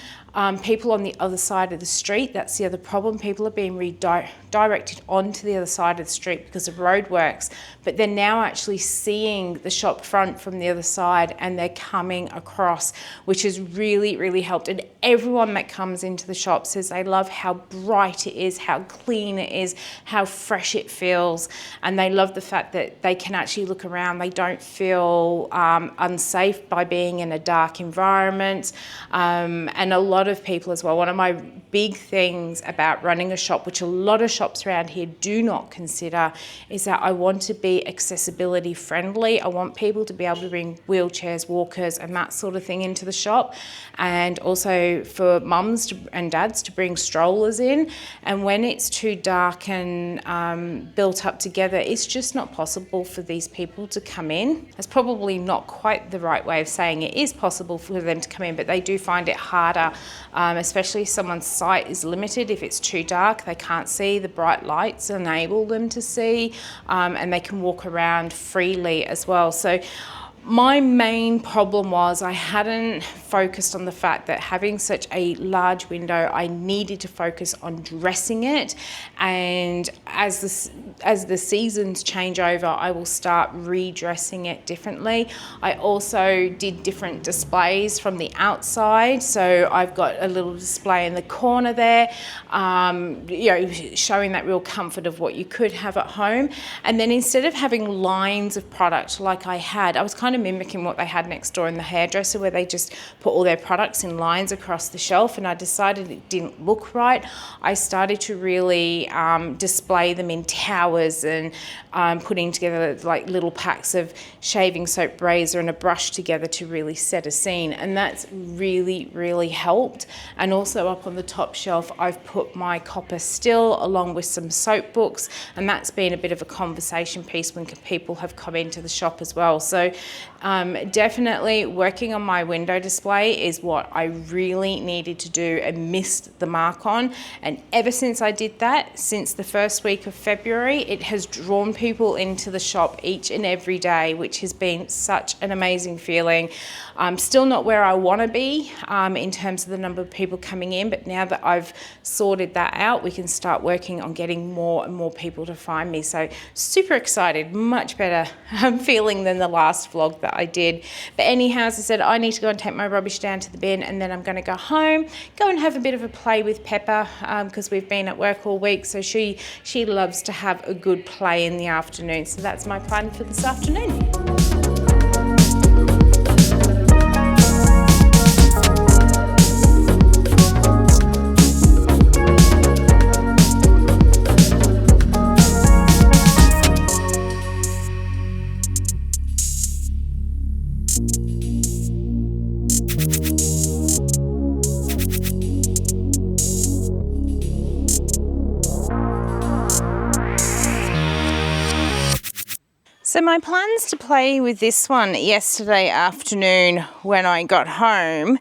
people on the other side of the street, that's the other problem. People are being redirected onto the other side of the street because of roadworks, but they're now actually seeing the shop front from the other side, and they're coming across, which has really, really helped. And everyone that comes into the shop says they love how bright it is, how clean it is, how fresh it feels, and they love the fact that they can actually look around. They don't feel unsafe by being in a dark environment, and a lot of people as well. One of my big things about running a shop, which a lot of shops around here do not consider, is that I want to be accessibility friendly. I want people to be able to bring wheelchairs, walkers, and that sort of thing into the shop, and also for mums and dads to bring strollers in. And when it's too dark and built up together, it's just not possible for these people to come in. That's probably not quite the right way of saying it is possible for them to come in, but they do find it harder, especially if someone's sight is limited. If it's too dark, they can't see, the bright lights enable them to see, and they can walk around freely as well. So my main problem was I hadn't focused on the fact that having such a large window, I needed to focus on dressing it. And as the seasons change over, I will start redressing it differently. I also did different displays from the outside. So I've got a little display in the corner there, you know, showing that real comfort of what you could have at home. And then instead of having lines of product like I had, I was kind of mimicking what they had next door in the hairdresser, where they just put all their products in lines across the shelf, and I decided it didn't look right. I started to really display them in towers, and putting together like little packs of shaving soap, razor and a brush together to really set a scene, and that's really, really helped. And also up on the top shelf, I've put my copper still along with some soap books, and that's been a bit of a conversation piece when people have come into the shop as well. So definitely working on my window display is what I really needed to do and missed the mark on. And ever since I did that, since the first week of February, it has drawn people into the shop each and every day, which has been such an amazing feeling. I'm still not where I want to be in terms of the number of people coming in, but now that I've sorted that out, we can start working on getting more and more people to find me. So super excited, much better feeling than the last vlog that I did. But anyhow, as I said, I need to go and take my rubbish down to the bin, and then I'm going to go home, go and have a bit of a play with Pepper, because we've been at work all week, so she loves to have a good play in the afternoon. So that's my plan for this afternoon. So my plans to play with this one yesterday afternoon when I got home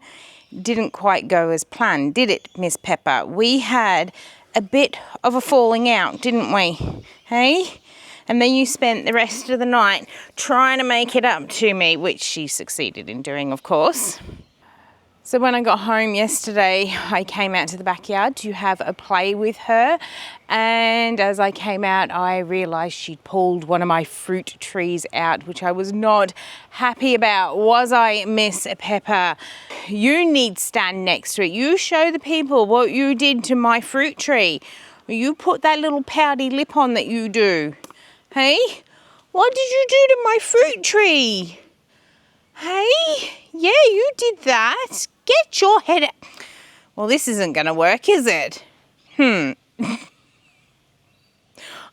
didn't quite go as planned, did it, Miss Pepper? We had a bit of a falling out, didn't we? Hey? And then you spent the rest of the night trying to make it up to me, which she succeeded in doing, of course. So when I got home yesterday, I came out to the backyard to have a play with her. And as I came out, I realised she'd pulled one of my fruit trees out, which I was not happy about. Was I, Miss Pepper? You need to stand next to it. You show the people what you did to my fruit tree. You put that little pouty lip on that you do. Hey? What did you do to my fruit tree? Hey? Yeah, you did that. Get your head out. Well, this isn't going to work, is it? I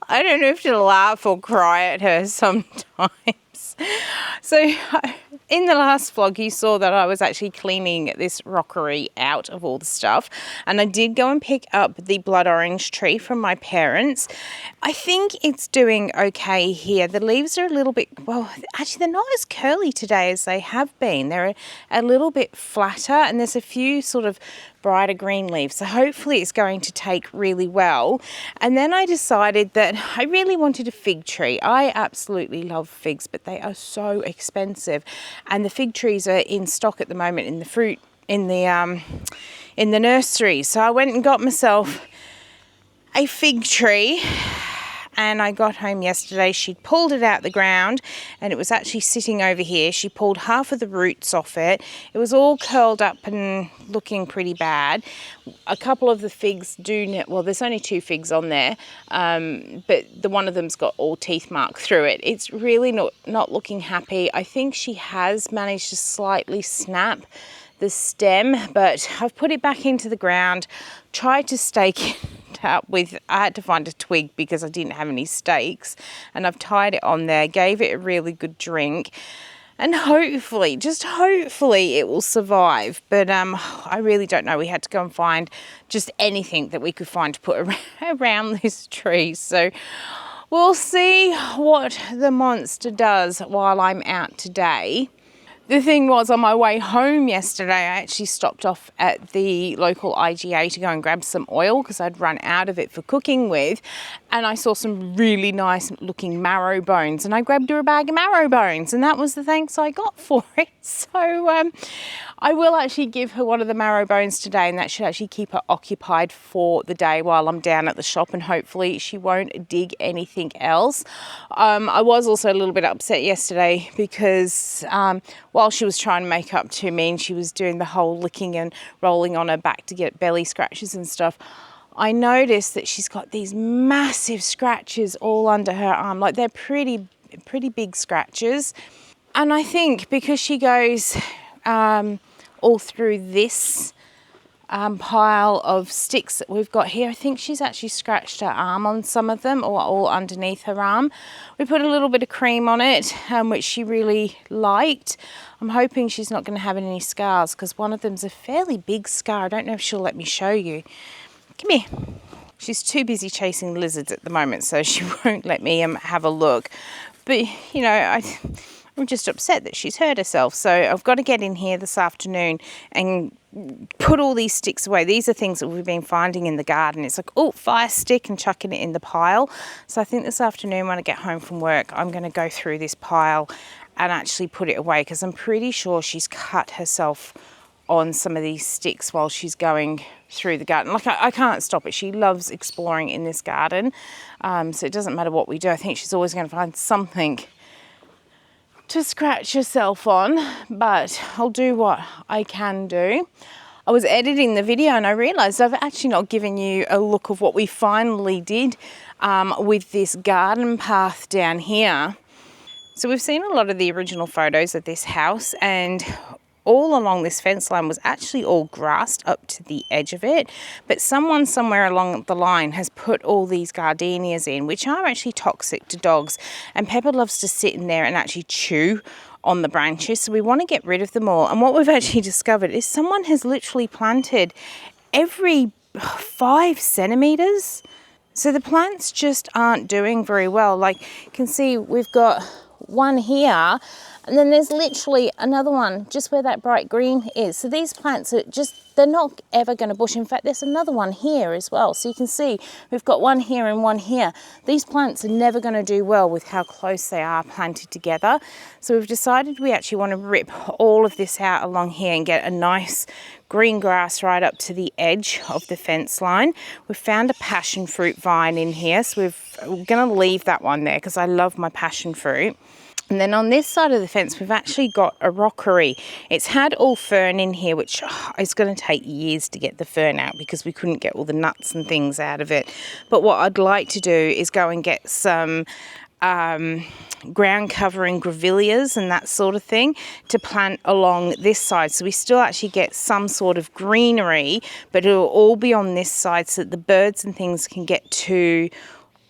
don't know if to laugh or cry at her sometimes. So In the last vlog, you saw that I was actually cleaning this rockery out of all the stuff. And I did go and pick up the blood orange tree from my parents. I think it's doing okay here. The leaves are a little bit, well, actually they're not as curly today as they have been. They're a little bit flatter, and there's a few sort of brighter green leaves. So hopefully it's going to take really well. And then I decided that I really wanted a fig tree. I absolutely love figs, but they are so expensive. And the fig trees are in stock at the moment in the fruit, in the nursery. So I went and got myself a fig tree. And I got home yesterday, she'd pulled it out the ground and it was actually sitting over here. She pulled half of the roots off it. It was all curled up and looking pretty bad. A couple of the figs well, there's only 2 figs on there, but the one of them's got all teeth marked through it. It's really not looking happy. I think she has managed to slightly snap the stem, but I've put it back into the ground, tried to stake it up with, I had to find a twig because I didn't have any stakes, and I've tied it on there, gave it a really good drink, and hopefully, just hopefully it will survive. But I really don't know. We had to go and find just anything that we could find to put around this tree. So we'll see what the monster does while I'm out today. The thing was, on my way home yesterday, I actually stopped off at the local IGA to go and grab some oil because I'd run out of it for cooking with, and I saw some really nice looking marrow bones, and I grabbed her a bag of marrow bones, and that was the thanks I got for it. So I will actually give her one of the marrow bones today, and that should actually keep her occupied for the day while I'm down at the shop, and hopefully she won't dig anything else. I was also a little bit upset yesterday because while she was trying to make up to me and she was doing the whole licking and rolling on her back to get belly scratches and stuff, I noticed that she's got these massive scratches all under her arm. Like, they're pretty big scratches. And I think because she goes all through this pile of sticks that we've got here, I think she's actually scratched her arm on some of them, or all underneath her arm. We put a little bit of cream on it, which she really liked. I'm hoping she's not going to have any scars, because one of them's a fairly big scar. I don't know if she'll let me show you. Come here. She's too busy chasing lizards at the moment, so she won't let me have a look. But, you know, I'm just upset that she's hurt herself. So I've got to get in here this afternoon and put all these sticks away. These are things that we've been finding in the garden. It's like, oh, fire stick, and chucking it in the pile. So I think this afternoon when I get home from work, I'm going to go through this pile and actually put it away, because I'm pretty sure she's cut herself on some of these sticks while she's going through the garden. Like, I can't stop it. She loves exploring in this garden. So it doesn't matter what we do. I think she's always going to find something to scratch herself on, but I'll do what I can do. I was editing the video and I realised I've actually not given you a look of what we finally did with this garden path down here. So we've seen a lot of the original photos of this house, and all along this fence line was actually all grassed up to the edge of it, but someone somewhere along the line has put all these gardenias in, which are actually toxic to dogs, and Pepper loves to sit in there and actually chew on the branches, so we want to get rid of them all. And what we've actually discovered is someone has literally planted every 5 centimeters, so the plants just aren't doing very well. Like, you can see we've got one here, and then there's literally another one just where that bright green is. So these plants are just, they're not ever going to bush. In fact, there's another one here as well. So you can see we've got one here and one here. These plants are never going to do well with how close they are planted together. So we've decided we actually want to rip all of this out along here and get a nice green grass right up to the edge of the fence line. We've found a passion fruit vine in here, so we're going to leave that one there because I love my passion fruit. And then on this side of the fence, we've actually got a rockery. It's had all fern in here, which is going to take years to get the fern out because we couldn't get all the nuts and things out of it. But what I'd like to do is go and get some ground covering grevilleas and that sort of thing to plant along this side, so we still actually get some sort of greenery, but it'll all be on this side so that the birds and things can get to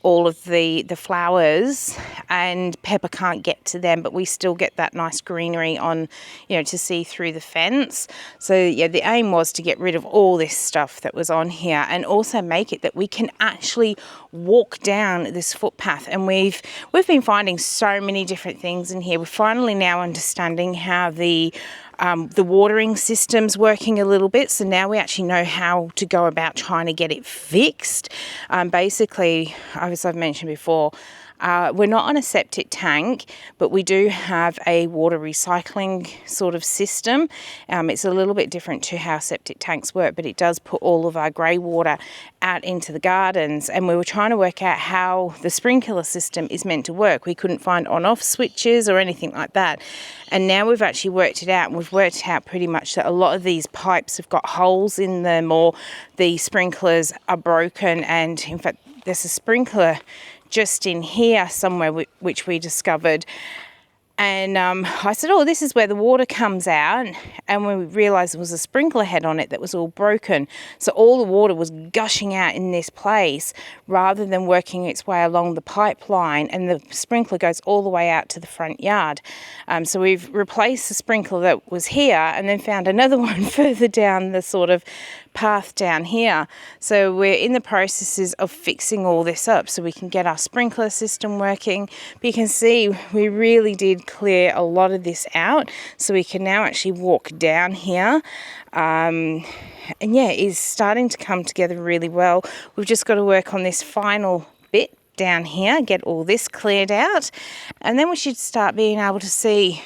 all of the flowers, and Pepper can't get to them, but we still get that nice greenery on, you know, to see through the fence. So yeah, the aim was to get rid of all this stuff that was on here and also make it that we can actually walk down this footpath. And we've been finding so many different things in here. We're finally now understanding how the watering system's working a little bit, so now we actually know how to go about trying to get it fixed. Basically, as I've mentioned before, we're not on a septic tank, but we do have a water recycling sort of system. It's a little bit different to how septic tanks work, but it does put all of our grey water out into the gardens. And we were trying to work out how the sprinkler system is meant to work. We couldn't find on-off switches or anything like that. And now we've actually worked it out, and we've worked out pretty much that a lot of these pipes have got holes in them, or the sprinklers are broken. And in fact, there's a sprinkler just in here somewhere which we discovered, and I said, oh, this is where the water comes out, and we realised there was a sprinkler head on it that was all broken, so all the water was gushing out in this place rather than working its way along the pipeline, and the sprinkler goes all the way out to the front yard. So we've replaced the sprinkler that was here and then found another one further down the sort of path down here. So we're in the processes of fixing all this up so we can get our sprinkler system working. But you can see we really did clear a lot of this out, so we can now actually walk down here. And yeah, it's starting to come together really well. We've just got to work on this final bit down here, get all this cleared out, and then we should start being able to see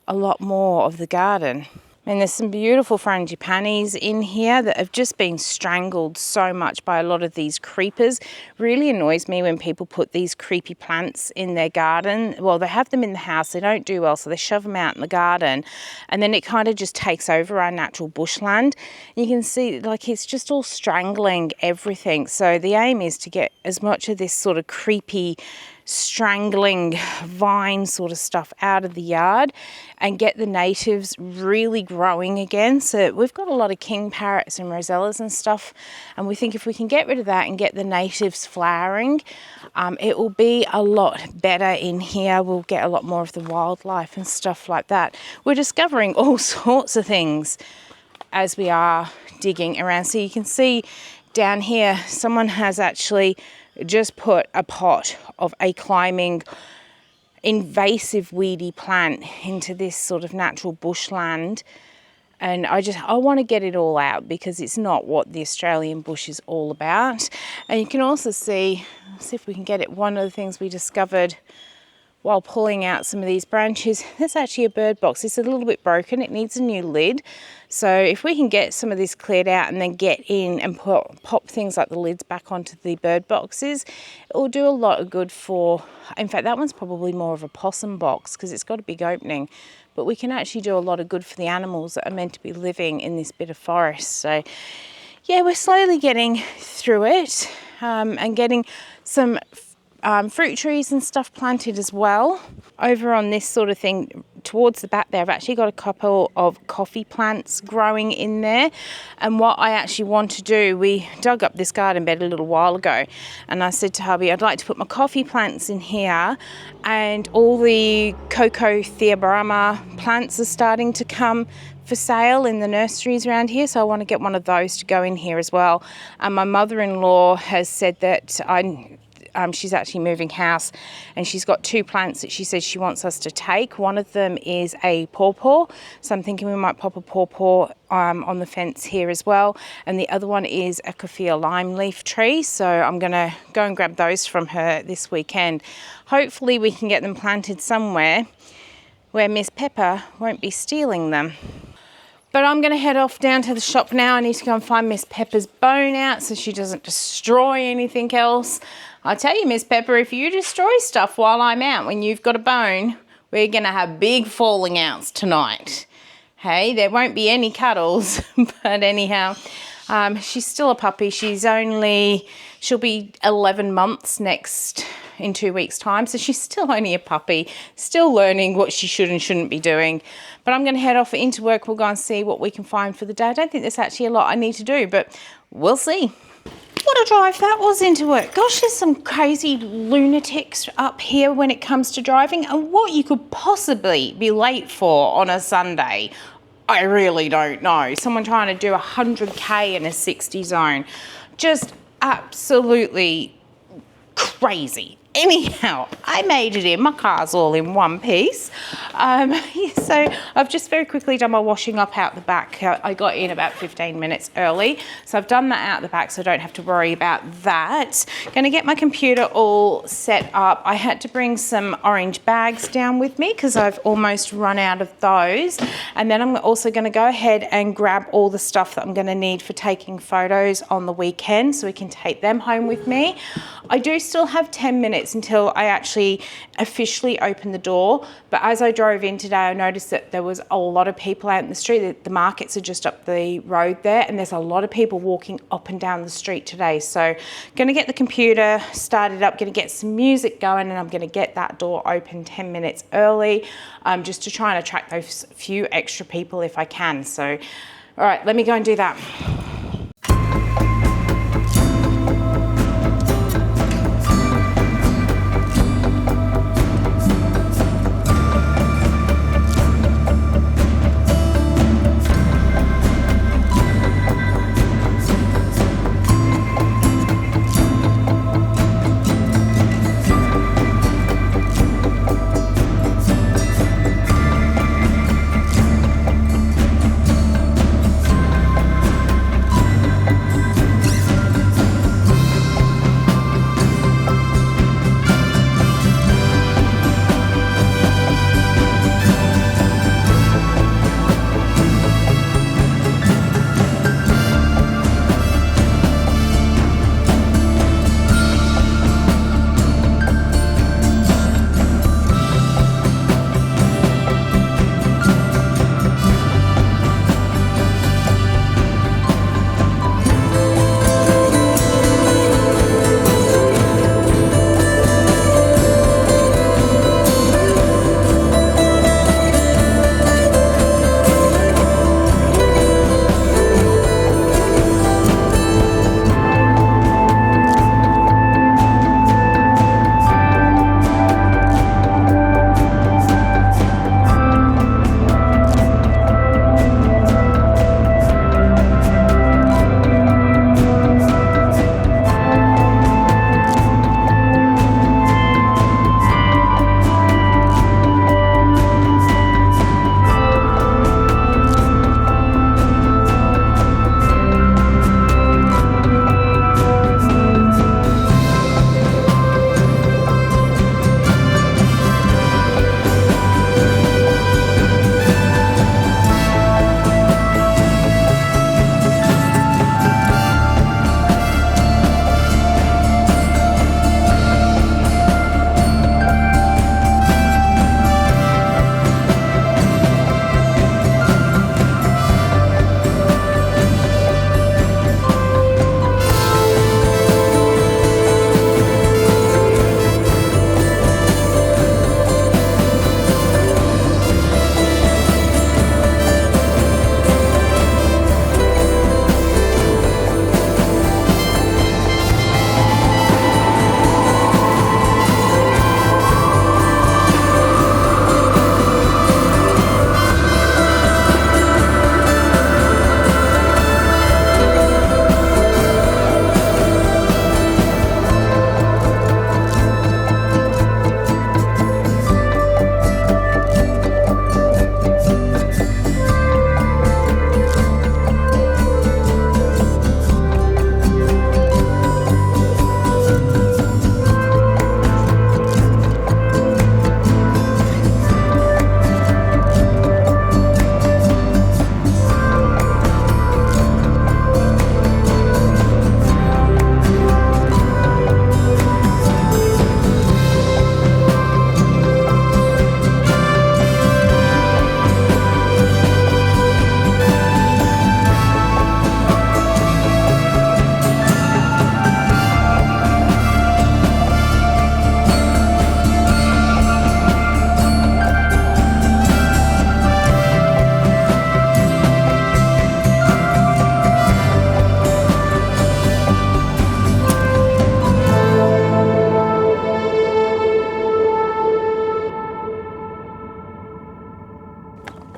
a lot more of the garden. And there's some beautiful frangipanis in here that have just been strangled so much by a lot of these creepers. Really annoys me when people put these creepy plants in their garden. Well, they have them in the house, they don't do well, so they shove them out in the garden, and then it kind of just takes over our natural bushland. You can see, like, it's just all strangling everything. So the aim is to get as much of this sort of creepy strangling vine sort of stuff out of the yard and get the natives really growing again. So we've got a lot of king parrots and rosellas and stuff, and we think if we can get rid of that and get the natives flowering, it will be a lot better in here. We'll get a lot more of the wildlife and stuff like that. We're discovering all sorts of things as we are digging around. So you can see down here someone has actually just put a pot of a climbing invasive weedy plant into this sort of natural bushland, and I want to get it all out because it's not what the Australian bush is all about. And you can also see, let's see if we can get it, one of the things we discovered while pulling out some of these branches, there's actually a bird box. It's a little bit broken, it needs a new lid. So if we can get some of this cleared out and then get in and pop things like the lids back onto the bird boxes, it will do a lot of good for, in fact that one's probably more of a possum box because it's got a big opening, but we can actually do a lot of good for the animals that are meant to be living in this bit of forest. So yeah, we're slowly getting through it, and getting some fruit trees and stuff planted as well. Over on this sort of thing towards the back there, I've actually got a couple of coffee plants growing in there. And what I actually want to do, we dug up this garden bed a little while ago, and I said to hubby, I'd like to put my coffee plants in here, and all the Cocoa Theobroma plants are starting to come for sale in the nurseries around here, so I want to get one of those to go in here as well. And my mother-in-law has said that she's actually moving house, and she's got two plants that she says she wants us to take. One of them is a pawpaw, so I'm thinking we might pop a pawpaw on the fence here as well. And the other one is a kaffir lime leaf tree, so I'm going to go and grab those from her this weekend. Hopefully we can get them planted somewhere where Miss Pepper won't be stealing them. But I'm going to head off down to the shop now. I need to go and find Miss Pepper's bone out so she doesn't destroy anything else. I tell you, Miss Pepper, if you destroy stuff while I'm out when you've got a bone, we're going to have big falling outs tonight. Hey, there won't be any cuddles, but anyhow, she's still a puppy. She'll be 11 months in 2 weeks' time, so she's still only a puppy, still learning what she should and shouldn't be doing. But I'm going to head off into work. We'll go and see what we can find for the day. I don't think there's actually a lot I need to do, but we'll see. What a drive that was into work. Gosh, there's some crazy lunatics up here when it comes to driving, and what you could possibly be late for on a Sunday, I really don't know. Someone trying to do 100k in a 60 zone. Just absolutely crazy. Anyhow, I made it in. My car's all in one piece. So I've just very quickly done my washing up out the back. I got in about 15 minutes early. So I've done that out the back so I don't have to worry about that. Going to get my computer all set up. I had to bring some orange bags down with me because I've almost run out of those. And then I'm also going to go ahead and grab all the stuff that I'm going to need for taking photos on the weekend so we can take them home with me. I do still have 10 minutes until I actually officially open the door, but as I drove in today I noticed that there was a lot of people out in the street. The markets are just up the road there, and there's a lot of people walking up and down the street today. So going to get the computer started up, going to get some music going, and I'm going to get that door open 10 minutes early, just to try and attract those few extra people if I can. So all right, let me go and do that.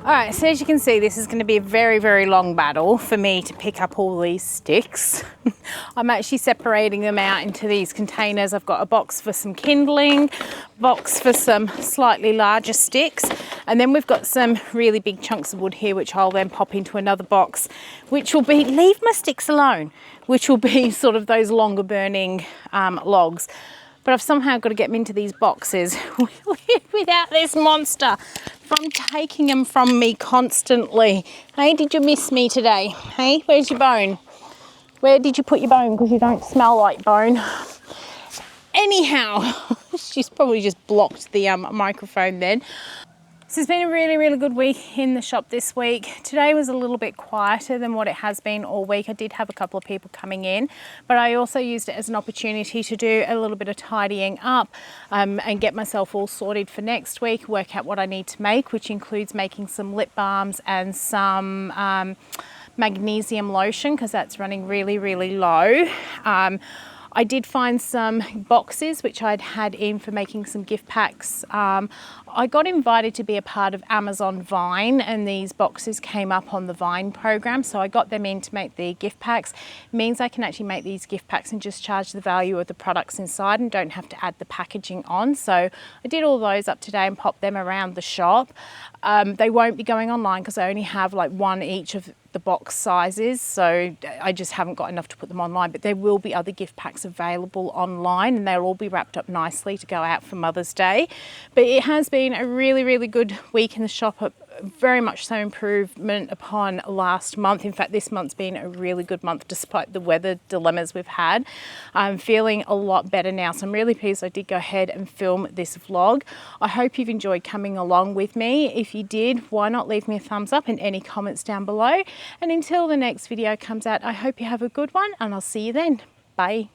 All right, so as you can see, this is going to be a very, very long battle for me to pick up all these sticks. I'm actually separating them out into these containers. I've got a box for some kindling, box for some slightly larger sticks, and then we've got some really big chunks of wood here, which I'll then pop into another box, which will be, leave my sticks alone, which will be sort of those longer burning logs. But I've somehow got to get them into these boxes without this monster from taking them from me constantly. Hey, did you miss me today? Hey, where's your bone? Where did you put your bone? Because you don't smell like bone. Anyhow, she's probably just blocked the microphone then. So it's been a really, really good week in the shop this week. Today was a little bit quieter than what it has been all week. I did have a couple of people coming in, but I also used it as an opportunity to do a little bit of tidying up and get myself all sorted for next week, work out what I need to make, which includes making some lip balms and some magnesium lotion, because that's running really, really low. I did find some boxes which I'd had in for making some gift packs. I got invited to be a part of Amazon Vine, and these boxes came up on the Vine program, so I got them in to make the gift packs. It means I can actually make these gift packs and just charge the value of the products inside and don't have to add the packaging on. So I did all those up today and popped them around the shop. They won't be going online because I only have like one each of the box sizes, so I just haven't got enough to put them online, but there will be other gift packs available online and they'll all be wrapped up nicely to go out for Mother's Day. But it has been a really, really good week in the shop, very much so improvement upon last month. In fact, this month's been a really good month despite the weather dilemmas we've had. I'm feeling a lot better now, so I'm really pleased I did go ahead and film this vlog. I hope you've enjoyed coming along with me. If you did, why not leave me a thumbs up and any comments down below. And until the next video comes out, I hope you have a good one and I'll see you then. Bye.